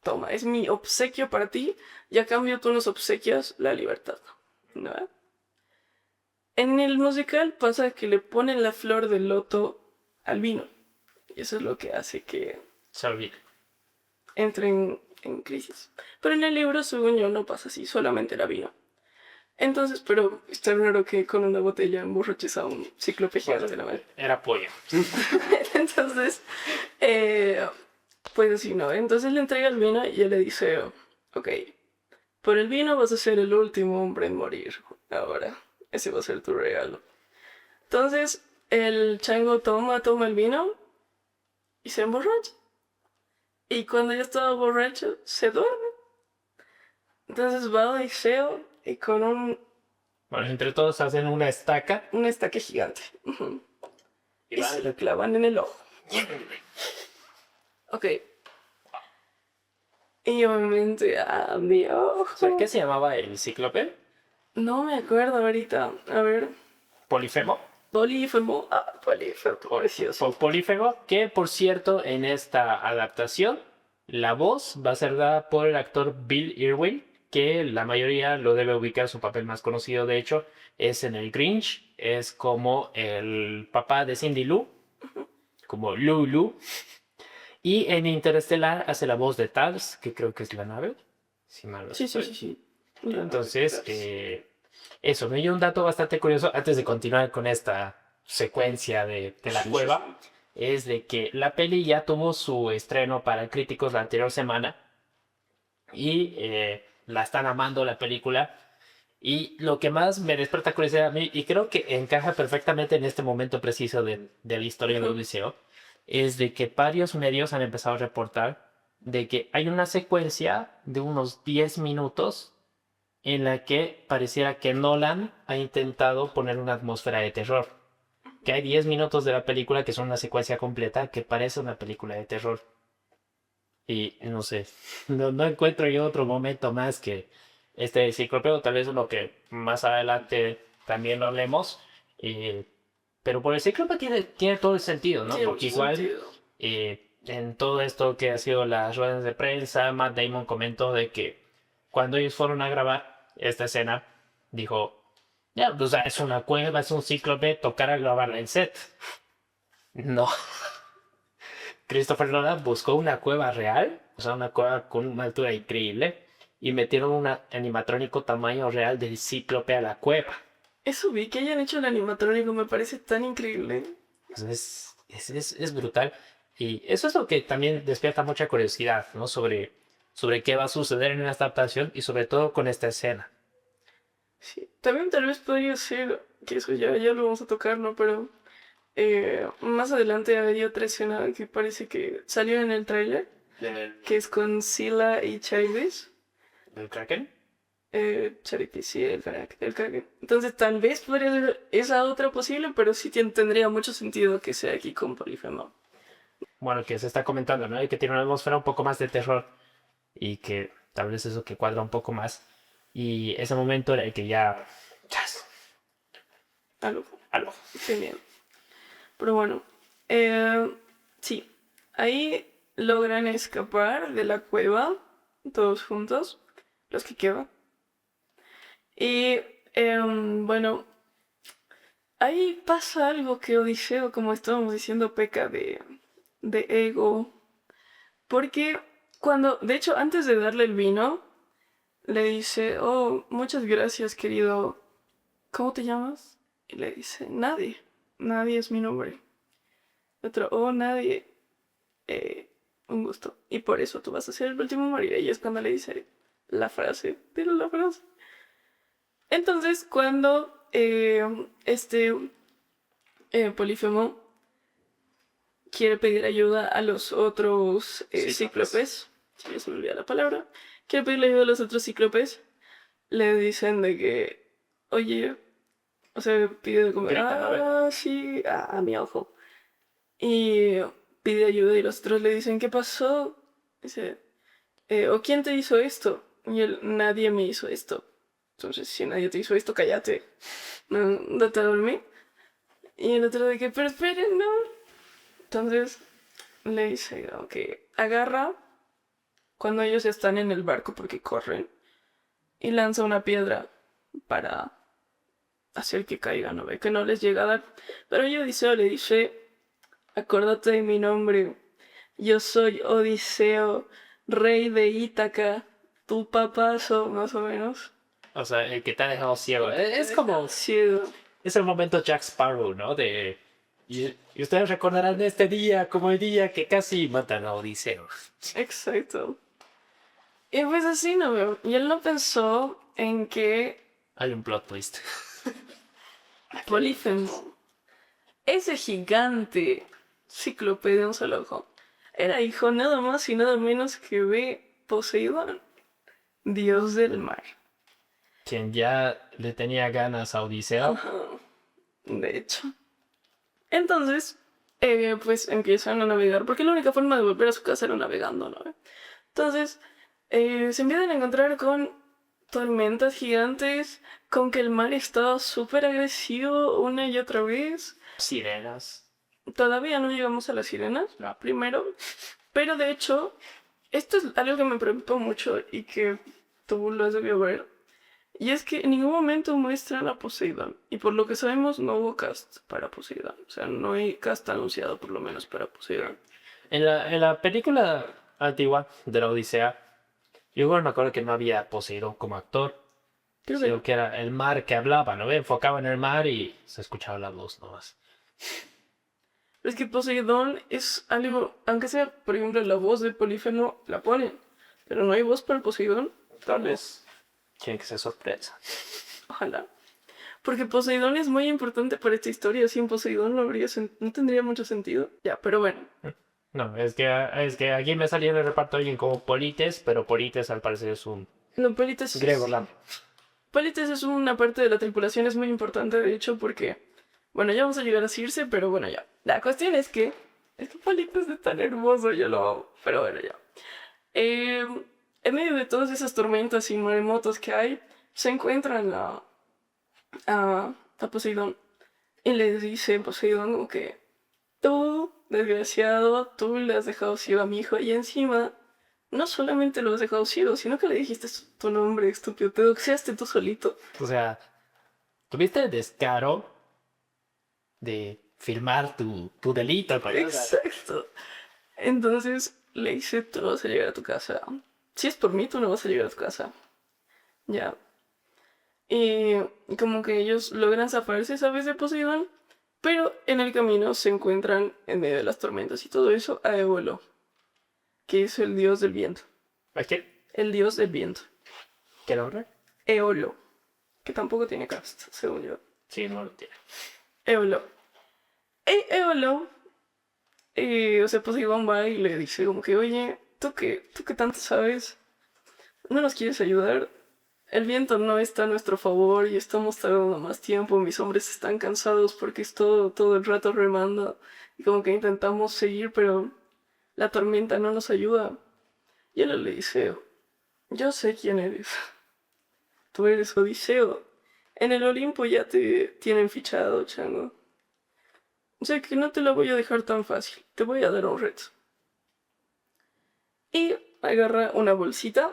Toma, es mi obsequio para ti y a cambio tú nos obsequias la libertad. ¿No? En el musical pasa que le ponen la flor del loto al vino. Y eso es lo que hace que Se olvida. entre en crisis. Pero en el libro, según yo, no pasa así, solamente era vino. Entonces, pero está raro que con una botella emborraches a un cíclope gigante de la madre. Era pollo. Entonces, pues así, ¿no? Entonces le entrega el vino y él le dice, ok, por el vino vas a ser el último hombre en morir. Ahora, ese va a ser tu regalo. Entonces, el chango toma el vino y se emborracha. Y cuando ya estaba borracho, se duerme. Entonces va Odiseo y con Bueno, entre todos hacen una estaca un estaque gigante. Ujú. y Y se lo clavan en el ojo. Ok. Y obviamente, mi ojo. ¿Sabes qué se llamaba el cíclope? No me acuerdo ahorita. A ver. Polifemo. Polífemo. Polífemo. Precioso. Polífemo, que por cierto, en esta adaptación, la voz va a ser dada por el actor Bill Irwin, que la mayoría lo debe ubicar, su papel más conocido, de hecho, es en el Grinch, es como el papá de Cindy Lou, como Lulu. Y en Interestelar hace la voz de TARS, que creo que es la nave, si mal no Sí, estoy. sí. Entonces, eso, me dio un dato bastante curioso antes de continuar con esta secuencia de la cueva, es de que la peli ya tuvo su estreno para críticos la anterior semana y la están amando la película. Y lo que más me despierta curiosidad a mí, y creo que encaja perfectamente en este momento preciso de la historia de Odiseo, es de que varios medios han empezado a reportar de que hay una secuencia de unos 10 minutos en la que pareciera que Nolan ha intentado poner una atmósfera de terror. Que hay 10 minutos de la película que son una secuencia completa que parece una película de terror. Y no sé, no encuentro yo otro momento más que este ciclopeo, tal vez uno que más adelante también lo hablemos. Pero por el cíclope tiene todo el sentido, ¿no? Tiene Porque mucho igual sentido. en todo esto que ha sido las ruedas de prensa, Matt Damon comentó de que cuando ellos fueron a grabar esta escena, dijo, ya, pues es una cueva, es un cíclope, tocará grabarla en set. No. Christopher Nolan buscó una cueva real, o sea, una cueva con una altura increíble, y metieron un animatrónico tamaño real del cíclope a la cueva. Eso vi que hayan hecho el animatrónico, me parece tan increíble. Entonces, es brutal. Y eso es lo que también despierta mucha curiosidad, ¿no? Sobre qué va a suceder en esta adaptación y sobre todo con esta escena. Sí. También tal vez podría ser, que eso ya lo vamos a tocar, ¿no? Pero más adelante hay otra escena que parece que salió en el tráiler, que es con Scylla y Childish. ¿Del Kraken? Charity, sí, el Kraken. Entonces tal vez podría ser esa otra posible, pero sí tendría mucho sentido que sea aquí con Polifemo. Bueno, que se está comentando, ¿no? Y que tiene una atmósfera un poco más de terror y que tal vez eso que cuadra un poco más. Y ese momento era el que ya... ¡Chas! Algo. Algo. Genial. Pero bueno, sí, ahí logran escapar de la cueva, todos juntos, los que quedan. Y bueno, ahí pasa algo que Odiseo, como estábamos diciendo, peca de ego. Porque de hecho, antes de darle el vino, le dice, oh, muchas gracias, querido. ¿Cómo te llamas? Y le dice, nadie. Nadie es mi nombre. Otro, oh, nadie. Un gusto. Y por eso tú vas a ser el último en morir. Y es cuando le dice la frase. Dile la frase. Entonces, cuando Polifemo quiere pedir ayuda a los otros cíclopes, si ya se me olvida la palabra, quiere pedirle ayuda a los otros cíclopes, le dicen de que, oye, o sea, pide como, sí, mi ojo. Y pide ayuda y los otros le dicen, ¿qué pasó? Dice, ¿o quién te hizo esto? Y él, nadie me hizo esto. Entonces, si nadie te hizo esto, cállate. No, date a dormir. Y el otro de que, pero esperen, no. Entonces, le dice, ok, agarra cuando ellos están en el barco porque corren y lanza una piedra para hacer que caigan, ¿no? Ve que no les llega a dar. Pero Odiseo le dice, acuérdate de mi nombre. Yo soy Odiseo, rey de Ítaca, tu papazo, más o menos. O sea, el que te ha dejado ciego. Es como, Ciego. es el momento Jack Sparrow, ¿no? Y ustedes recordarán este día como el día que casi matan a Odiseo. Exacto. Y pues así no veo. Y él no pensó en que Hay un plot twist. Polífemo, ese gigante cíclope de un solo ojo, era hijo nada más y nada menos que de Poseidón, dios del mar. Quien ya le tenía ganas a Odiseo. De hecho. Entonces, pues empiezan a navegar, porque la única forma de volver a su casa era navegando, ¿no? Entonces, se empiezan a encontrar con tormentas gigantes, con que el mar estaba súper agresivo una y otra vez. Sirenas. Todavía no llegamos a las sirenas, No. primero, pero de hecho, esto es algo que me preocupó mucho y que tú lo has debido ver. Y es que en ningún momento muestran a Poseidón. Y por lo que sabemos, no hubo cast para Poseidón. O sea, no hay cast anunciado por lo menos para Poseidón. En la película antigua de la Odisea, yo igual me acuerdo que no había Poseidón como actor, Creo que sino que era el mar que hablaba, ¿no? Enfocaba en el mar y se escuchaba la voz nomás. es que Poseidón es algo, aunque sea, por ejemplo, la voz de Polífemo la ponen, pero no hay voz para Poseidón. Tal vez tiene que ser sorpresa. Ojalá. Porque Poseidón es muy importante para esta historia. Sin Poseidón no tendría mucho sentido. Ya, pero bueno. No, es que aquí me salía en el reparto alguien como Polites, pero Polites al parecer es un No, Polites, griego lam. Polites es una parte de la tripulación, es muy importante, de hecho, porque, bueno, ya vamos a llegar a Circe, pero bueno, ya. La cuestión es que Polites es tan hermoso, yo lo amo, pero bueno, ya. En medio de todas esas tormentas y maremotos que hay, se encuentran a Poseidón. Y le dice Poseidón como que, tú, desgraciado, tú le has dejado ciego a mi hijo. Y encima, no solamente lo has dejado ciego, sino que le dijiste tu nombre, estúpido. Te doxeaste tú solito. O sea, tuviste el descaro de filmar tu delito. ¿No? Exacto. Entonces le dice, tú no vas a llegar a tu casa. Si es por mí, tú no vas a llegar a tu casa. Ya. Y como que ellos logran zafarse esa vez de Poseidón, pero en el camino se encuentran en medio de las tormentas y todo eso a Éolo, que es el dios del viento. ¿A quién? El dios del viento. ¿Qué nombre? Éolo, que tampoco tiene cast, según yo. Sí, no lo tiene. Éolo. Éolo, o sea, Poseidón va y le dice como que, oye, tú que tanto sabes, ¿no nos quieres ayudar? El viento no está a nuestro favor y estamos tardando más tiempo. Mis hombres están cansados porque es todo el rato remando. Y como que intentamos seguir, pero la tormenta no nos ayuda. Y él le dice, yo sé quién eres. Tú eres Odiseo. En el Olimpo ya te tienen fichado, chango. O sea que no te lo voy a dejar tan fácil. Te voy a dar un reto. Y agarra una bolsita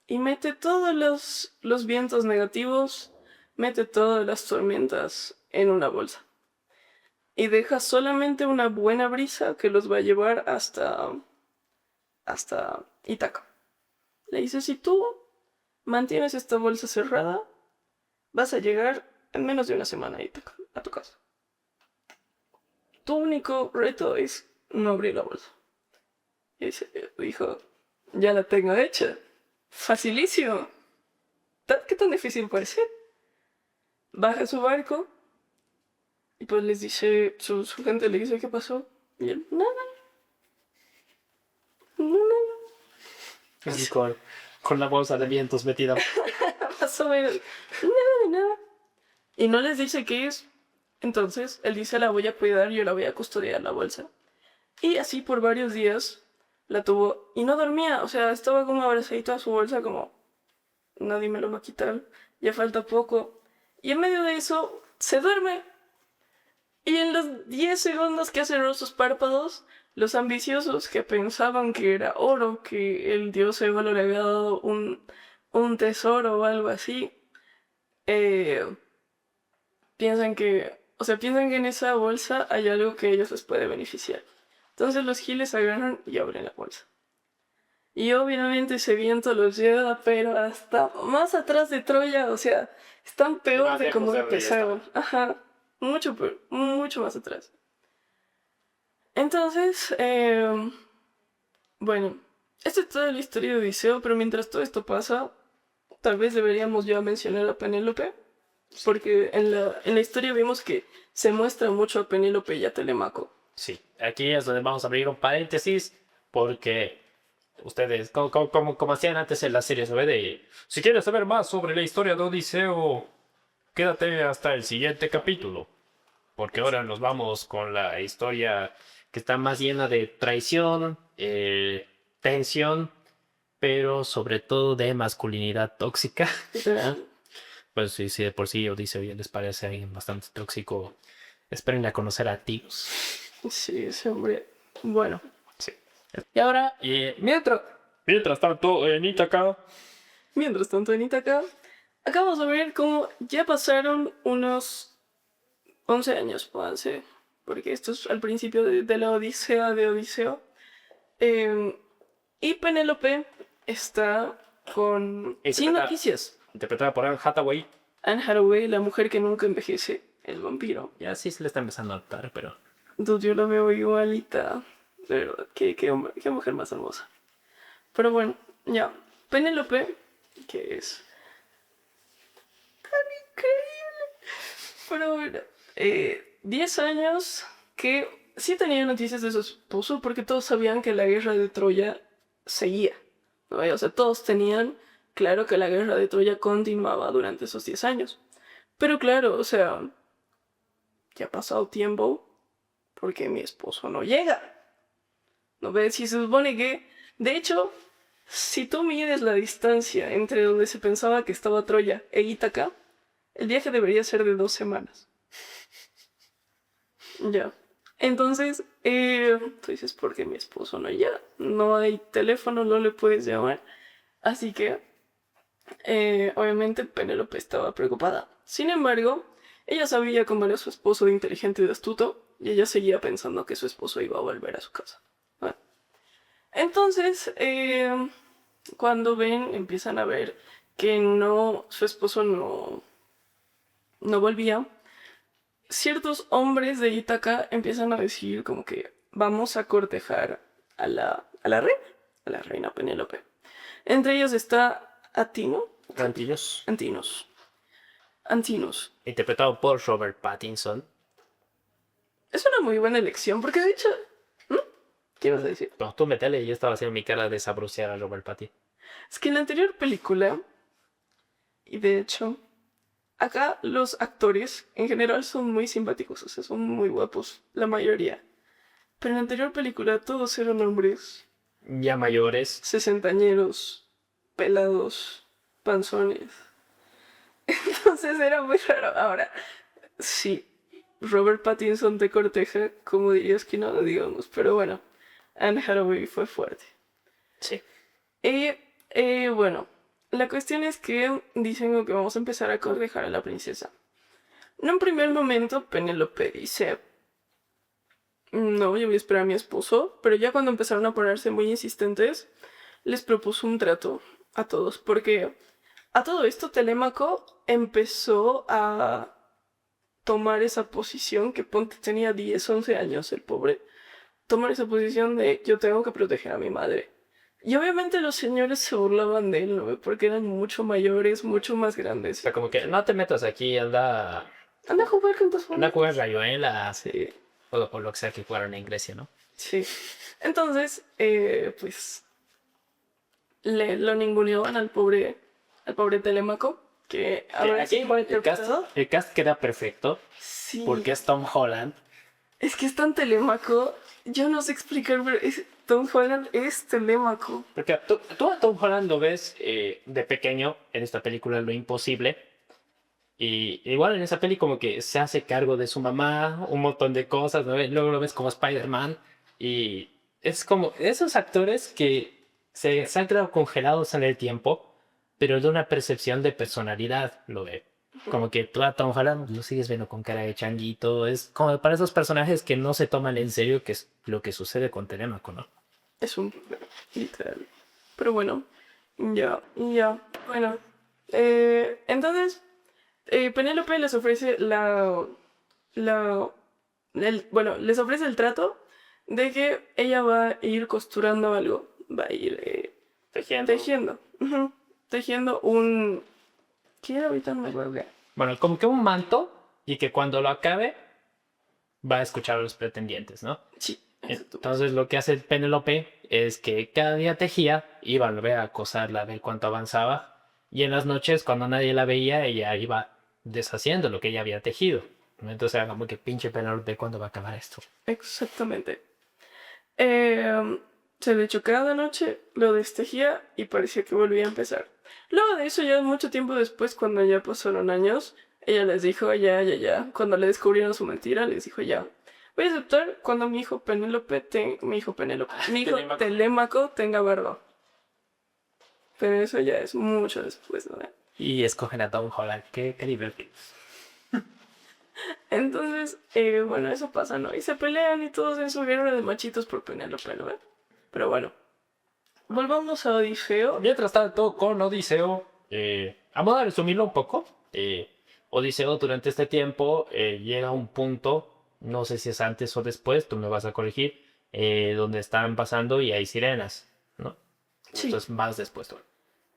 y mete todos los vientos negativos, mete todas las tormentas en una bolsa. Y deja solamente una buena brisa que los va a llevar hasta Ítaca. Le dice, si tú mantienes esta bolsa cerrada, vas a llegar en menos de una semana a Ítaca, a tu casa. Tu único reto es no abrir la bolsa. Y dijo, ya la tengo hecha. Facilísimo. ¿Qué tan difícil puede ser? Baja su barco y pues les dice, su gente le dice, ¿qué pasó? Y él, nada. Así con la bolsa de vientos metida. Más o menos. Nada. Y no les dice qué es. Entonces él dice, la voy a cuidar, yo la voy a custodiar la bolsa. Y así por varios días la tuvo y no dormía, o sea, estaba como abrazadito a su bolsa como nadie me lo va a quitar, ya falta poco. Y en medio de eso se duerme. Y en los 10 segundos que cerró sus párpados, los ambiciosos que pensaban que era oro, que el dios Éolo le había dado un tesoro o algo así, piensan que en esa bolsa hay algo que a ellos les puede beneficiar. Entonces los giles agarran y abren la bolsa. Y obviamente ese viento los lleva, pero hasta más atrás de Troya, o sea, están peor Más de lejos como de donde ya empezaron. Ajá, mucho peor, mucho más atrás. Entonces, bueno, esta es toda la historia de Odiseo, pero mientras todo esto pasa, tal vez deberíamos ya mencionar a Penélope, porque en la historia vimos que se muestra mucho a Penélope y a Telemaco. Sí, aquí es donde vamos a abrir un paréntesis porque ustedes, como hacían antes en la serie, ¿sabes? Si quieres saber más sobre la historia de Odiseo, quédate hasta el siguiente capítulo. Porque ahora nos vamos con la historia que está más llena de traición, tensión, pero sobre todo de masculinidad tóxica. Pues sí, sí, de por sí Odiseo ya les parece alguien bastante tóxico. Esperen a conocer a Tius. Sí, ese hombre. Bueno, Sí. Y ahora, mientras tanto, en Ítaca. mientras tanto en Ítaca, acabamos de ver cómo ya pasaron unos 11 años, pónganse, porque esto es al principio de la Odisea de Odiseo. Y Penélope está sin Interpretada- noticias. Interpretada por Anne Hathaway. Anne Hathaway, la mujer que nunca envejece, el vampiro. Ya sí se le está empezando a notar, pero. Dude, yo la veo igualita. De verdad, qué mujer más hermosa. Pero bueno, ya. Penélope, que es tan increíble. Pero bueno, 10 años que sí tenía noticias de su esposo porque todos sabían que la guerra de Troya seguía, ¿no? O sea, todos tenían claro que la guerra de Troya continuaba durante esos 10 años. Pero claro, o sea, ya ha pasado tiempo porque mi esposo no llega. ¿No ves? Si se supone que, de hecho, si tú mides la distancia entre donde se pensaba que estaba Troya e Ítaca, el viaje debería ser de 2 semanas. Ya. Entonces, tú dices, porque mi esposo no llega. No hay teléfono, no le puedes llamar. Así que, obviamente, Penélope estaba preocupada. Sin embargo, ella sabía cómo era su esposo de inteligente y de astuto, y ella seguía pensando que su esposo iba a volver a su casa. Bueno. Entonces, cuando empiezan a ver que no, su esposo no volvía, ciertos hombres de Ítaca empiezan a decir como que vamos a cortejar a la reina Penélope. Entre ellos está Antillos. Antinos. Interpretado por Robert Pattinson. Es una muy buena elección, porque de hecho... ¿Qué ibas a decir? No, tú metele y yo estaba haciendo mi cara de sabrosear a Robert Pattinson. Es que en la anterior película, y de hecho, acá los actores en general son muy simpáticos, o sea, son muy guapos, la mayoría. Pero en la anterior película todos eran hombres Ya mayores. sesentañeros, pelados, panzones. Entonces era muy raro. Ahora, sí, Robert Pattinson te corteja, como dirías que no, digamos, pero bueno, Anne Hathaway fue fuerte. Sí. Y bueno, la cuestión es que dicen que vamos a empezar a cortejar a la princesa. En un primer momento, Penélope dice, no, yo voy a esperar a mi esposo, pero ya cuando empezaron a ponerse muy insistentes, les propuso un trato a todos, porque a todo esto Telémaco empezó a tomar esa posición que Ponte tenía 10, 11 años, el pobre, tomar esa posición de yo tengo que proteger a mi madre. Y obviamente los señores se burlaban de él, ¿no? Porque eran mucho mayores, mucho más O grandes. sea, como que no te metas aquí, anda Anda a jugar con tus a familias. jugar rayuela. Sí, O lo que sea que jugaron en Grecia, ¿no? sí. Entonces, pues, lo ninguneaban al pobre Telémaco, que ahora Aquí sí igual interpretado. el cast queda perfecto Sí. porque es Tom Holland. Es que es tan Telémaco, yo no sé explicar, pero Tom Holland es Telémaco. Porque tú a Tom Holland lo ves de pequeño en esta película Lo Imposible. Y igual en esa peli como que se hace cargo de su mamá, un montón de cosas, ¿no? Luego lo ves como Spider-Man. Y es como esos actores que se han quedado congelados en el tiempo, pero de una percepción de personalidad, lo ve. Como que tú a Tom Holland lo sigues viendo con cara de changuito. Es como para esos personajes que no se toman en serio, que es lo que sucede con Telémaco, ¿no? Es un literal. Pero bueno, ya. Bueno, entonces, Penélope les ofrece bueno, les ofrece el trato de que ella va a ir costurando algo. Va a ir tejiendo. Ujú. Tejiendo un... ¿Qué era ahorita? No me acuerdo qué. Bueno, como que un manto y que cuando lo acabe va a escuchar a los pretendientes, ¿no? Sí. Entonces lo que hace Penélope es que cada día tejía, iba a volver a acosarla a ver cuánto avanzaba y en las noches cuando nadie la veía ella iba deshaciendo lo que ella había tejido. Entonces era como que pinche Penélope, ¿cuándo va a acabar esto? Exactamente. Se le echó cada noche, lo destejía y parecía que volvía a empezar. Luego de eso, ya mucho tiempo después, cuando ya pasaron años, ella les dijo, ya, cuando le descubrieron su mentira, les dijo, ya, voy a aceptar cuando mi hijo Telémaco tenga barba. Pero eso ya es mucho después, ¿no? Y escogen a Tom Holland, qué divertido. Entonces, bueno, eso pasa, ¿no? Y se pelean y todos en su guerra de machitos por Penélope, ¿no? Pero bueno, volvamos a Odiseo. Mientras tanto, con Odiseo, vamos a resumirlo un poco. Odiseo durante este tiempo llega a un punto, no sé si es antes o después, tú me vas a corregir, donde están pasando y hay sirenas, ¿no? Sí. Entonces más después. Bueno.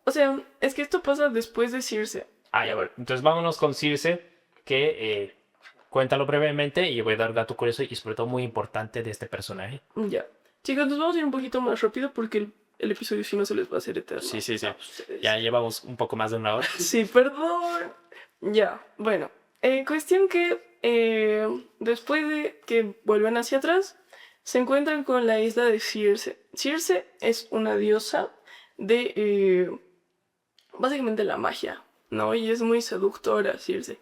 O sea, es que esto pasa después de Circe. Ah, ya, bueno. Entonces vámonos con Circe, que cuéntalo brevemente y voy a dar dato curioso y sobre todo muy importante de este personaje. Ya. Chicos, nos vamos a ir un poquito más rápido porque el episodio si no se les va a hacer eterno. Sí. Ustedes. Ya llevamos un poco más de una hora. Sí, perdón. Ya, bueno. Cuestión que después de que vuelven hacia atrás, se encuentran con la isla de Circe. Circe es una diosa de básicamente la magia, ¿no? Y es muy seductora Circe.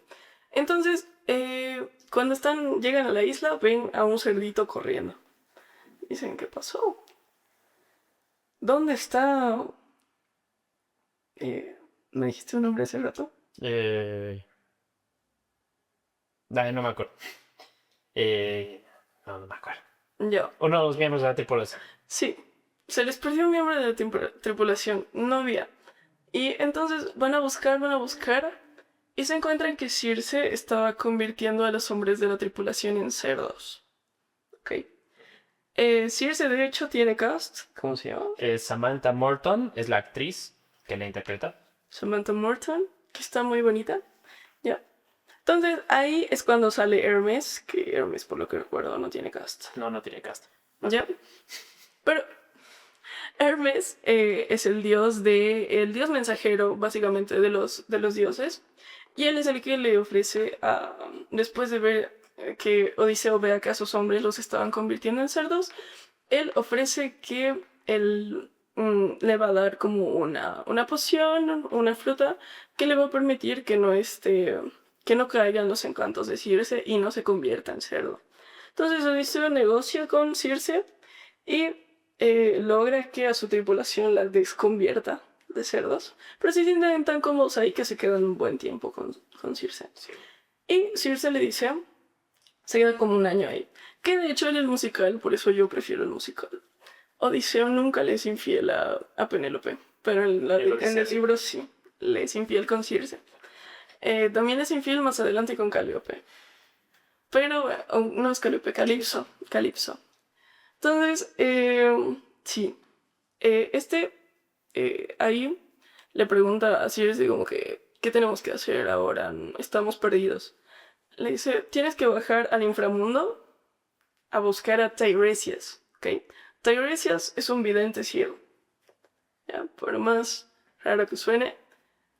Entonces, cuando llegan a la isla, ven a un cerdito corriendo. Dicen, ¿qué pasó? ¿Dónde está? ¿Me dijiste un nombre hace rato? No me acuerdo. No me acuerdo. Ya. Uno de los miembros de la tripulación. Sí, se les perdió un miembro de la tripulación, no había. Y entonces van a buscar, y se encuentran que Circe estaba convirtiendo a los hombres de la tripulación en cerdos. Ok. Circe de hecho tiene cast, ¿cómo se llama? Samantha Morton es la actriz que la interpreta. Samantha Morton, que está muy bonita. Ya. Entonces ahí es cuando sale Hermes, que Hermes por lo que recuerdo no tiene cast. No tiene cast. Ya. Pero Hermes es el dios mensajero, básicamente, de los dioses. Y él es el que le ofrece, después de ver que Odiseo vea que a sus hombres los estaban convirtiendo en cerdos, él ofrece que él le va a dar como una poción, una fruta, que le va a permitir que no caigan los encantos de Circe y no se convierta en cerdo. Entonces Odiseo negocia con Circe y logra que a su tripulación la desconvierta de cerdos, pero se sienten tan cómodos ahí que se quedan un buen tiempo con Circe. Sí. Y Circe le dice, se queda como un año ahí, que de hecho en el musical, por eso yo prefiero el musical. Odiseo nunca le es infiel a Penélope, pero en el libro sí, le es infiel con Circe. También es infiel más adelante con Calíope. Pero no es Calíope, Calipso. Entonces, sí. Ahí le pregunta a Circe como que, ¿qué tenemos que hacer ahora? Estamos perdidos. Le dice, tienes que bajar al inframundo a buscar a Tiresias, ¿ok? Tiresias es un vidente ciego. Ya, por más raro que suene,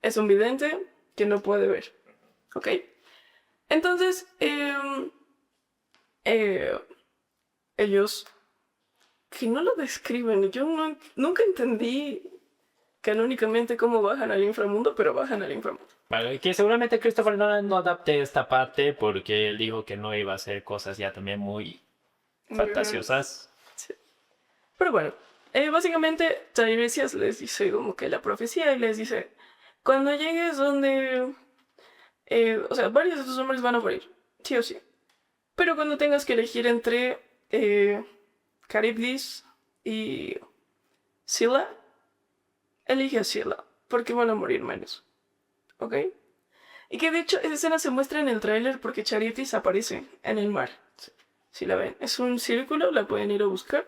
es un vidente que no puede ver, ¿ok? Entonces, ellos que no lo describen. Yo nunca entendí canónicamente cómo bajan al inframundo, pero bajan al inframundo. Vale, que seguramente Christopher Nolan no adapte esta parte porque él dijo que no iba a hacer cosas ya también muy fantasiosas. Sí. Pero bueno, básicamente Tiresias les dice como que la profecía y les dice, cuando llegues donde... o sea, varios de tus hombres van a morir, sí o sí. Pero cuando tengas que elegir entre Caribdis y Scylla, elige a Scylla, porque van a morir menos. ¿Ok? Y que de hecho esa escena se muestra en el tráiler porque Charitis aparece en el mar. Si la ven, es un círculo, la pueden ir a buscar.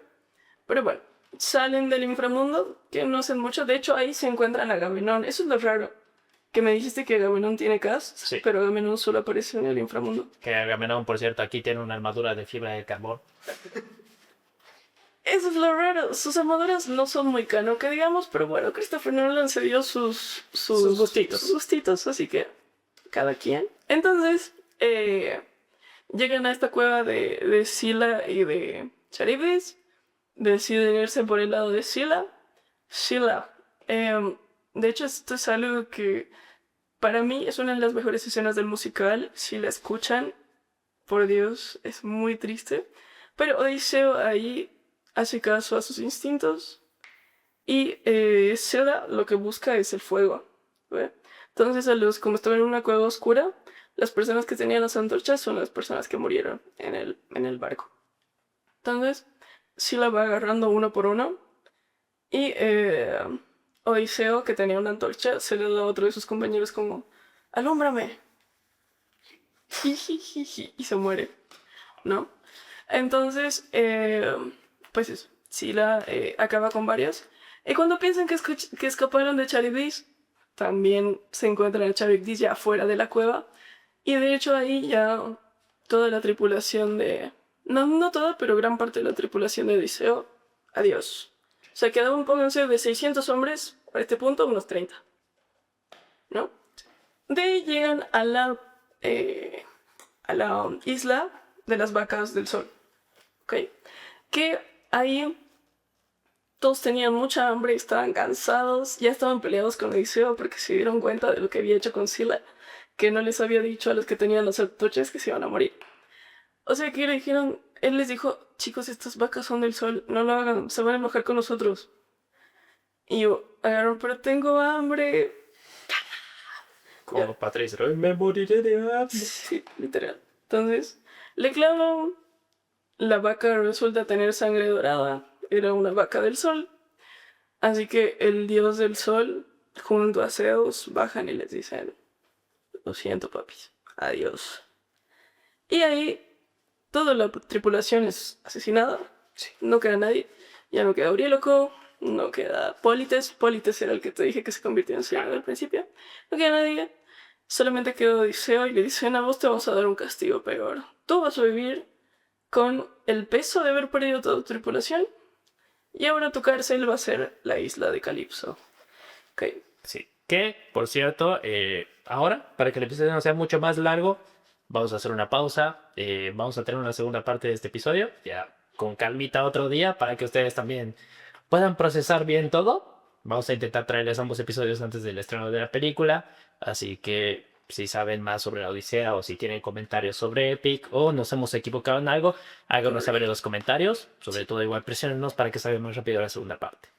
Pero bueno, salen del inframundo, que no hacen mucho. De hecho, ahí se encuentran a Agamenón. Eso es lo raro. Que me dijiste que Agamenón tiene cast, Sí. pero Agamenón solo aparece en el inframundo. Que Agamenón, por cierto, aquí tiene una armadura de fibra de carbón. Eso es lo raro. Sus armaduras no son muy canon, que digamos, pero bueno, Christopher Nolan se dio sus gustitos. sus gustitos, así que cada quien. Entonces, llegan a esta cueva de Scylla y de Charybdis. Deciden irse por el lado de Scylla. Scylla. De hecho, esto es algo que para mí es una de las mejores escenas del musical. Si la escuchan, por Dios, es muy triste. Pero Odiseo ahí hace caso a sus instintos. Y Scylla lo que busca es el fuego. ¿Ve? Entonces, como estaban en una cueva oscura, las personas que tenían las antorchas son las personas que murieron en el barco. Entonces, Scylla va agarrando uno por uno. Y Odiseo, que tenía una antorcha, se le da a otro de sus compañeros como, alúmbrame. Y se muere, ¿no? Entonces, pues eso, Scylla acaba con varios. Y cuando piensan que escaparon de Charybdis, también se encuentran a Charybdis ya fuera de la cueva. Y de hecho ahí ya toda la tripulación de... No toda, pero gran parte de la tripulación de Odiseo, adiós. O sea, quedaban, pónganse, de 600 hombres, para este punto, unos 30. ¿No? De ahí llegan a la isla de las vacas del sol. ¿Ok? Que ahí todos tenían mucha hambre, estaban cansados, ya estaban peleados con Odiseo porque se dieron cuenta de lo que había hecho con Scylla, que no les había dicho a los que tenían las antorchas que se iban a morir. O sea que le dijeron, él les dijo, chicos, estas vacas son del sol, no lo hagan, se van a enojar con nosotros. Y yo, agarro, pero tengo hambre. Como Patricio, me moriré de hambre. Sí, literal. Entonces, le clavan, la vaca resulta tener sangre dorada, era una vaca del sol. Así que el dios del sol, junto a Zeus, bajan y les dicen, lo siento, papis, adiós. Y ahí toda la tripulación es asesinada. Sí. No queda nadie. Ya no queda Euríloco, no queda Pólites. Pólites era el que te dije que se convirtió en ciego al principio. No queda nadie. Solamente queda Odiseo y le dicen, a vos te vamos a dar un castigo peor. Tú vas a vivir con el peso de haber perdido toda tu tripulación. Y ahora tu cárcel va a ser la isla de Calipso. Ok. Sí. Que, por cierto, ahora, para que el episodio no sea mucho más largo, vamos a hacer una pausa. Vamos a tener una segunda parte de este episodio, ya con calmita otro día, para que ustedes también puedan procesar bien todo. Vamos a intentar traerles ambos episodios antes del estreno de la película. Así que si saben más sobre la Odisea o si tienen comentarios sobre Epic o nos hemos equivocado en algo, háganos saber en los comentarios. Sobre todo, igual presionenos para que salga más rápido la segunda parte.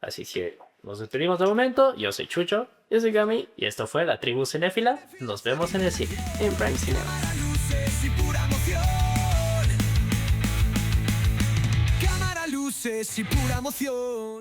Así que nos despedimos de momento. Yo soy Chucho. Yo soy Gami, Y esto fue la Tribu Cinéfila. Nos vemos en el cine. en Prime Cinema. Cámara, luces y pura emoción. Cámara, luces y pura emoción.